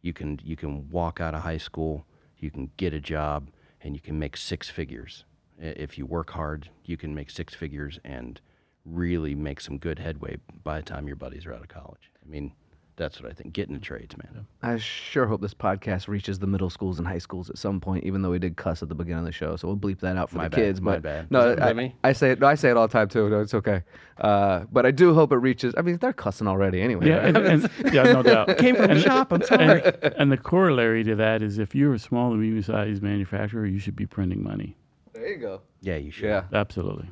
You can walk out of high school, you can get a job, and you can make 6 figures. If you work hard, you can make 6 figures and really make some good headway by the time your buddies are out of college. I mean, that's what I think. Get into trades, man. I sure hope this podcast reaches the middle schools and high schools at some point, even though we did cuss at the beginning of the show. So we'll bleep that out for the kids. My But bad. no, Is that me? I say it. No, I say it all the time too. No, it's okay. But I do hope it reaches. I mean, they're cussing already anyway. Yeah, right? and yeah, no doubt. Came from the shop. I'm sorry. And the corollary to that is if you're a small and medium-sized manufacturer, you should be printing money. There you go. Yeah, you should. Yeah. Absolutely.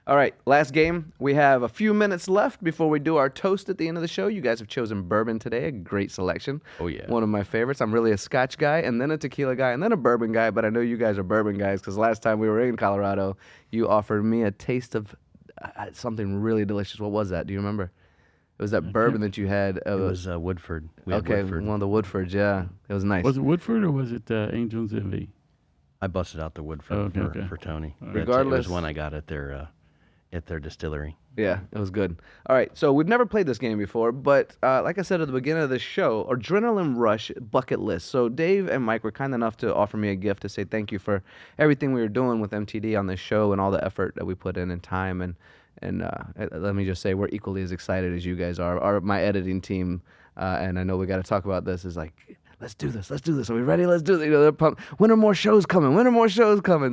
All right, last game. We have a few minutes left before we do our toast at the end of the show. You guys have chosen bourbon today, a great selection. Oh, yeah. One of my favorites. I'm really a Scotch guy, and then a tequila guy, and then a bourbon guy, but I know you guys are bourbon guys because last time we were in Colorado, you offered me a taste of something really delicious. What was that? Do you remember? It was that bourbon that you had. It was Woodford. We had Okay, Woodford. one of the Woodfords, yeah. It was nice. Was it Woodford or was it Angel's Envy? I busted out the Woodford for Tony. It Regardless- was one I got at their distillery. Yeah, it was good. All right, so we've never played this game before, but like I said at the beginning of the show, Adrenaline Rush bucket list. So Dave and Mike were kind enough to offer me a gift to say thank you for everything we were doing with MTD on this show and all the effort that we put in and time. And let me just say we're equally as excited as you guys are. My editing team, and I know we got to talk about this, is like, let's do this. Are we ready? Let's do this. You know, they're pumped. When are more shows coming?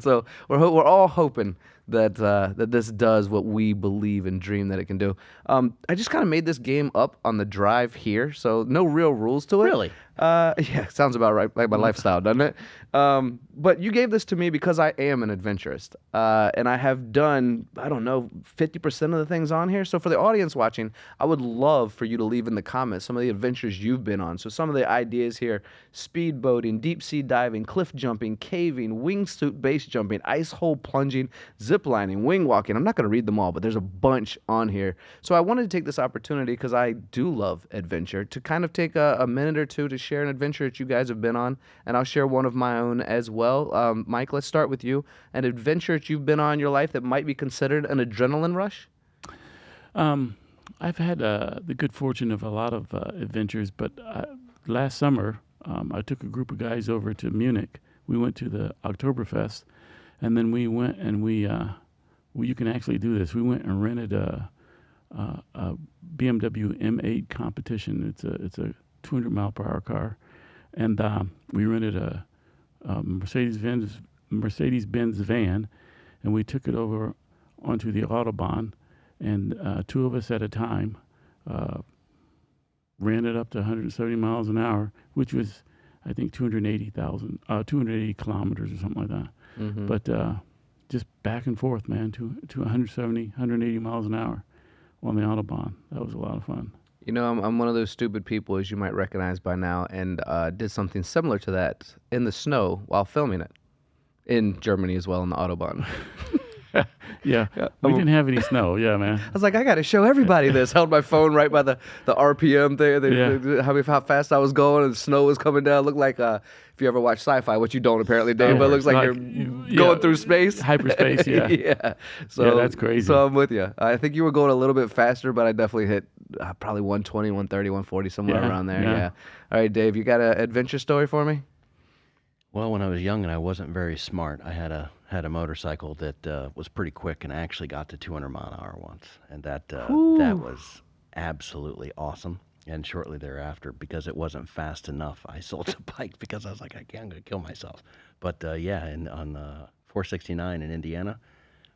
So we're all hoping that this does what we believe and dream that it can do. I just kind of made this game up on the drive here, so no real rules to it. Really? Yeah, sounds about right, like my lifestyle, doesn't it? But you gave this to me because I am an adventurist, and I have done, I don't know, 50% of the things on here. So for the audience watching, I would love for you to leave in the comments some of the adventures you've been on. So some of the ideas here: speedboating, deep sea diving, cliff jumping, caving, wingsuit base jumping, ice hole plunging, zip lining, wing walking. I'm not going to read them all, but there's a bunch on here. So I wanted to take this opportunity, because I do love adventure, to kind of take a minute or two to share an adventure that you guys have been on, and I'll share one of my own as well. Mike, let's start with you. An adventure that you've been on in your life that might be considered an adrenaline rush? I've had the good fortune of a lot of adventures, but last summer I took a group of guys over to Munich. We went to the Oktoberfest, and then we went and well, you can actually do this. We went and rented a BMW M8 competition. It's a 200-mile-per-hour car, and we rented a Mercedes-Benz van, and we took it over onto the Autobahn, and two of us at a time ran it up to 170 miles an hour, which was, I think, 280 kilometers or something like that. Mm-hmm. But just back and forth, man, to 170, 180 miles an hour on the Autobahn. That was a lot of fun. You know, I'm one of those stupid people, as you might recognize by now, and did something similar to that in the snow while filming it in Germany as well, on the Autobahn. Yeah, we didn't have any snow. Yeah, man. I was like, I got to show everybody this. Held my phone right by the RPM there. How fast I was going, and the snow was coming down. Looked like, if you ever watch sci-fi, which you don't apparently, Dave, but it looks like you're going through space. Hyperspace, yeah. Yeah. So, yeah, that's crazy. So I'm with you. I think you were going a little bit faster, but I definitely hit probably 120, 130, 140, somewhere around there. Yeah. All right, Dave, you got an adventure story for me? Well, when I was young and I wasn't very smart, I had a motorcycle that was pretty quick, and I actually got to 200 mile an hour once, and that was absolutely awesome. And shortly thereafter, because it wasn't fast enough, I sold the bike because I was like, I'm going to kill myself. But on 469 in Indiana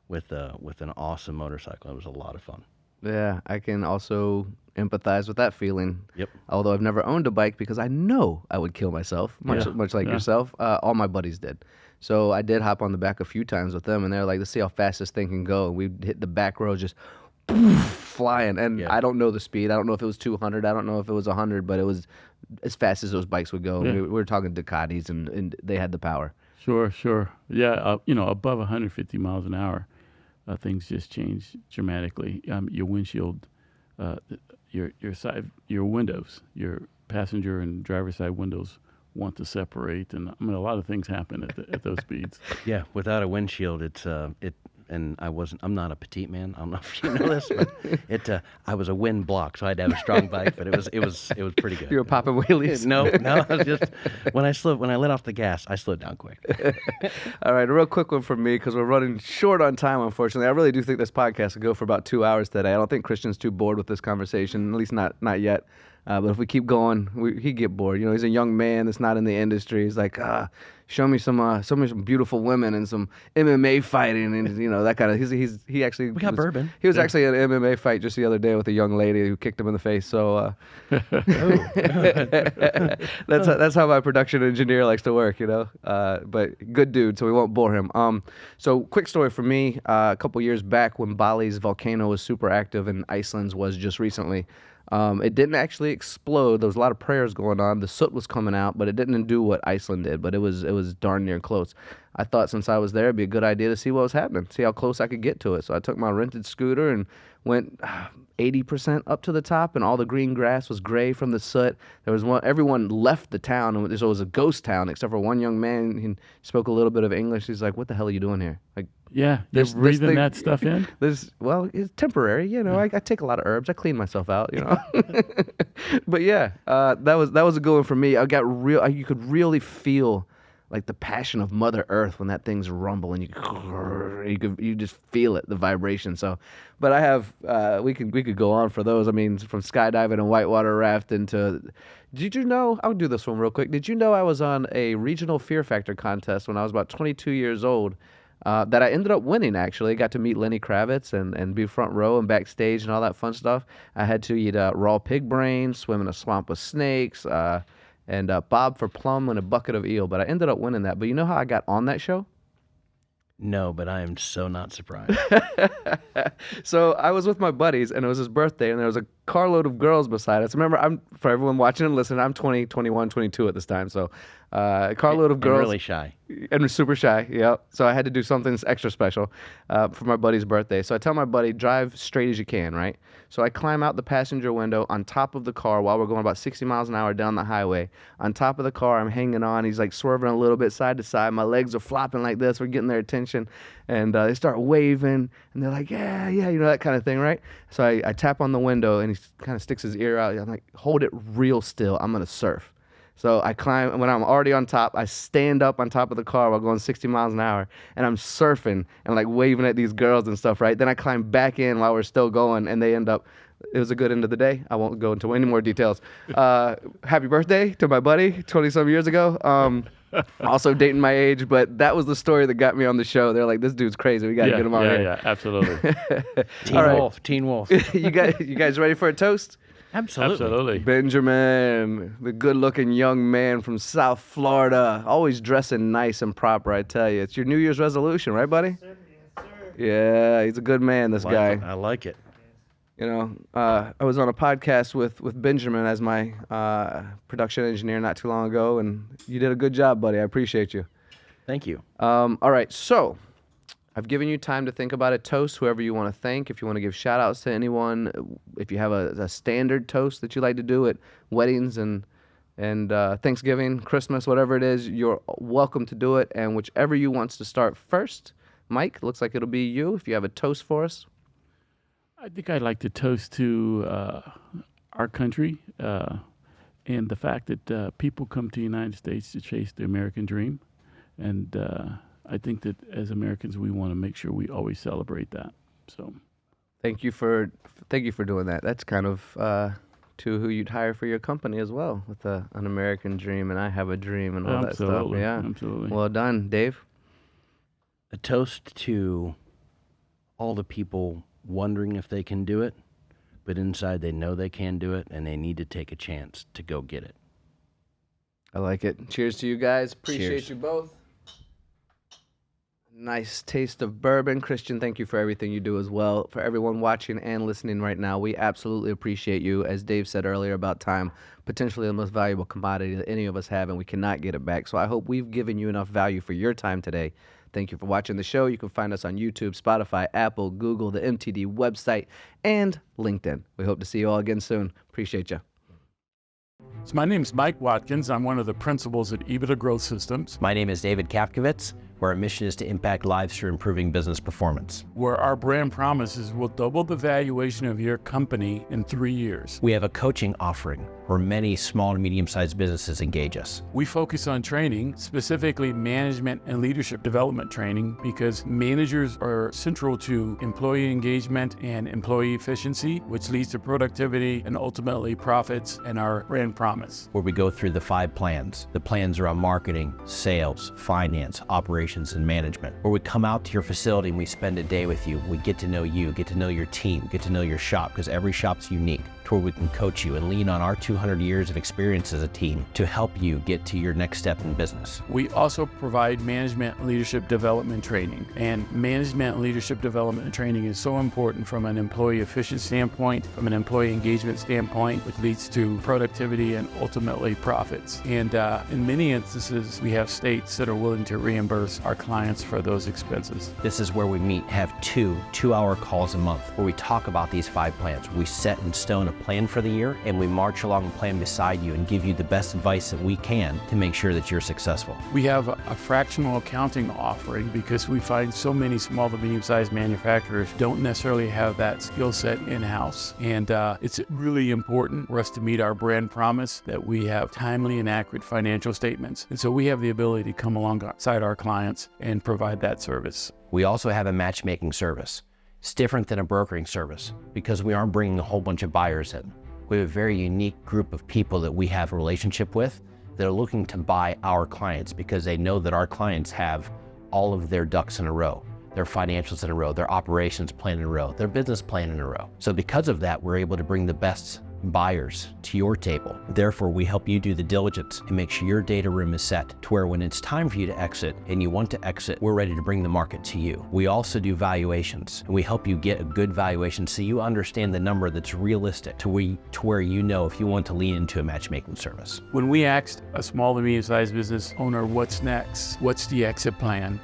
with an awesome motorcycle. It was a lot of fun. Yeah, I can also empathize with that feeling. Yep. Although I've never owned a bike, because I know I would kill myself, much like yourself. All my buddies did. So I did hop on the back a few times with them, and they're like, let's see how fast this thing can go. And we'd hit the back road just flying. And I don't know the speed. I don't know if it was 200. I don't know if it was 100, but it was as fast as those bikes would go. Yeah. We were talking Ducatis, and they had the power. Sure. Yeah, above 150 miles an hour, things just change dramatically. Your windshield, your windows, your passenger and driver's side windows want to separate, and I mean a lot of things happen at those speeds. Yeah, without a windshield, and I'm not a petite man. I don't know if you know this, but I was a wind block, so I had to have a strong bike. But it was pretty good. You were popping wheelies? No, I was just when I let off the gas, I slowed down quick. All right, a real quick one from me, because we're running short on time, unfortunately. I really do think this podcast will go for about 2 hours today. I don't think Christian's too bored with this conversation, at least not yet. But if we keep going, he'd get bored. You know, he's a young man that's not in the industry. He's like, show me some beautiful women and some MMA fighting, and that kind of. He actually we got bourbon. He was actually in an MMA fight just the other day with a young lady who kicked him in the face. So that's how my production engineer likes to work, But good dude, so we won't bore him. So quick story for me. A couple years back, when Bali's volcano was super active and Iceland's was just recently. It didn't actually explode. There was a lot of prayers going on. The soot was coming out, but it didn't do what Iceland did. But it was darn near close. I thought since I was there, it'd be a good idea to see what was happening, see how close I could get to it. So I took my rented scooter and went 80% up to the top, and all the green grass was gray from the soot. Everyone left the town, and it was a ghost town except for one young man. He spoke a little bit of English. He's like, "What the hell are you doing here?" Like, yeah, they're breathing that stuff in. It's temporary. I take a lot of herbs. I clean myself out. But yeah, that was a good one for me. I got real. You could really feel like the passion of Mother Earth when that thing's rumbling. You just feel it, the vibration. So, but I have we could go on for those. I mean, from skydiving and whitewater rafting to. Did you know? I'll do this one real quick. Did you know I was on a regional Fear Factor contest when I was about 22 years old? that I ended up winning, actually. Got to meet Lenny Kravitz and be front row and backstage and all that fun stuff. I had to eat raw pig brains, swim in a swamp with snakes, and bob for plum and a bucket of eel. But I ended up winning that. But you know how I got on that show? No, but I am so not surprised. So I was with my buddies, and it was his birthday, and there was a carload of girls beside us. Remember, for everyone watching and listening, I'm 20, 21, 22 at this time. So a carload of girls. And really shy. And super shy, yeah. So I had to do something extra special for my buddy's birthday. So I tell my buddy, drive straight as you can, right? So I climb out the passenger window on top of the car while we're going about 60 miles an hour down the highway. On top of the car, I'm hanging on. He's like swerving a little bit side to side. My legs are flopping like this. We're getting their attention. And they start waving, and they're like, yeah, you know, that kind of thing, right? So I tap on the window, and he kind of sticks his ear out. I'm like, hold it real still. I'm going to surf. So I climb, and when I'm already on top, I stand up on top of the car while going 60 miles an hour, and I'm surfing and like waving at these girls and stuff, right? Then I climb back in while we're still going, and they end up, it was a good end of the day. I won't go into any more details. Happy birthday to my buddy 20-some years ago. Also dating my age, but that was the story that got me on the show. They're like, this dude's crazy. We got to get him on here. Yeah, absolutely. Teen Wolf. You guys ready for a toast? Absolutely. Benjamin, the good-looking young man from South Florida, always dressing nice and proper, I tell you. It's your New Year's resolution, right, buddy? Yes, sir. Yeah, he's a good man, this guy. I like it. You know, I was on a podcast with Benjamin as my production engineer not too long ago, and you did a good job, buddy. I appreciate you. Thank you. All right, so I've given you time to think about a toast, whoever you want to thank. If you want to give shout-outs to anyone, if you have a standard toast that you like to do at weddings and Thanksgiving, Christmas, whatever it is, you're welcome to do it. And whichever you wants to start first, Mike, looks like it'll be you if you have a toast for us. I think I'd like to toast to our country and the fact that people come to the United States to chase the American dream. And I think that as Americans, we want to make sure we always celebrate that. So, thank you for doing that. That's kind of to who you'd hire for your company as well, with an American dream, and I have a dream, and all that stuff. Yeah, absolutely. Well done, Dave. A toast to all the people wondering if they can do it, but inside they know they can do it, and they need to take a chance to go get it. I like it. Cheers to you guys. Appreciate Cheers. you both. Nice taste of bourbon. Christian, thank you for everything you do as well. For everyone watching and listening right now, we absolutely appreciate you. As Dave said earlier about time, potentially the most valuable commodity that any of us have, and we cannot get it back. So I hope we've given you enough value for your time today. Thank you for watching the show. You can find us on YouTube, Spotify, Apple, Google, the MTD website, and LinkedIn. We hope to see you all again soon. Appreciate you. So my name is Mike Watkins. I'm one of the principals at EBITDA Growth Systems, My name is David Kapkovitz, where our mission is to impact lives through improving business performance. where our brand promise is we'll double the valuation of your company in 3 years. We have a coaching offering where many small and medium-sized businesses engage us. We focus on training, specifically management and leadership development training, because managers are central to employee engagement and employee efficiency, which leads to productivity and ultimately profits and our brand promise. Where we go through the 5 plans. The plans around marketing, sales, finance, operations, and management. Where we come out to your facility and we spend a day with you. We get to know you, get to know your team, get to know your shop, because every shop's unique. To where we can coach you and lean on our 200 years of experience as a team to help you get to your next step in business. We also provide management and leadership development training. And management and leadership development training is so important from an employee efficiency standpoint, from an employee engagement standpoint, which leads to productivity and ultimately profits. And in many instances, we have states that are willing to reimburse our clients for those expenses. This is where we meet, have 2-hour calls a month where we talk about these 5 plans. We set in stone a plan for the year and we march along the plan beside you and give you the best advice that we can to make sure that you're successful. We have a fractional accounting offering because we find so many small to medium-sized manufacturers don't necessarily have that skill set in-house. And it's really important for us to meet our brand promise that we have timely and accurate financial statements. And so we have the ability to come alongside our clients and provide that service. We also have a matchmaking service. It's different than a brokering service because we aren't bringing a whole bunch of buyers in. We have a very unique group of people that we have a relationship with that are looking to buy our clients because they know that our clients have all of their ducks in a row, their financials in a row, their operations plan in a row, their business plan in a row. So because of that, we're able to bring the best buyers to your table. Therefore, we help you do the diligence and make sure your data room is set to where when it's time for you to exit and you want to exit, we're ready to bring the market to you. We also do valuations, and we help you get a good valuation so you understand the number that's realistic to where you know if you want to lean into a matchmaking service. When we asked a small to medium-sized business owner, what's next? What's the exit plan?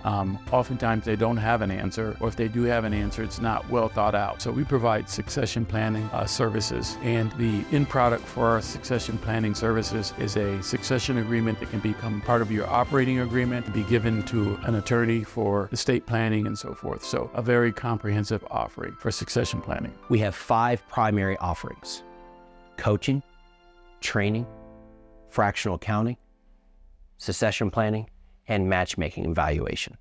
Oftentimes they don't have an answer, or if they do have an answer, it's not well thought out. So we provide succession planning services, and the end product for our succession planning services is a succession agreement that can become part of your operating agreement, be given to an attorney for estate planning and so forth. So a very comprehensive offering for succession planning. We have 5 primary offerings: coaching, training, fractional accounting, succession planning, and matchmaking and valuation.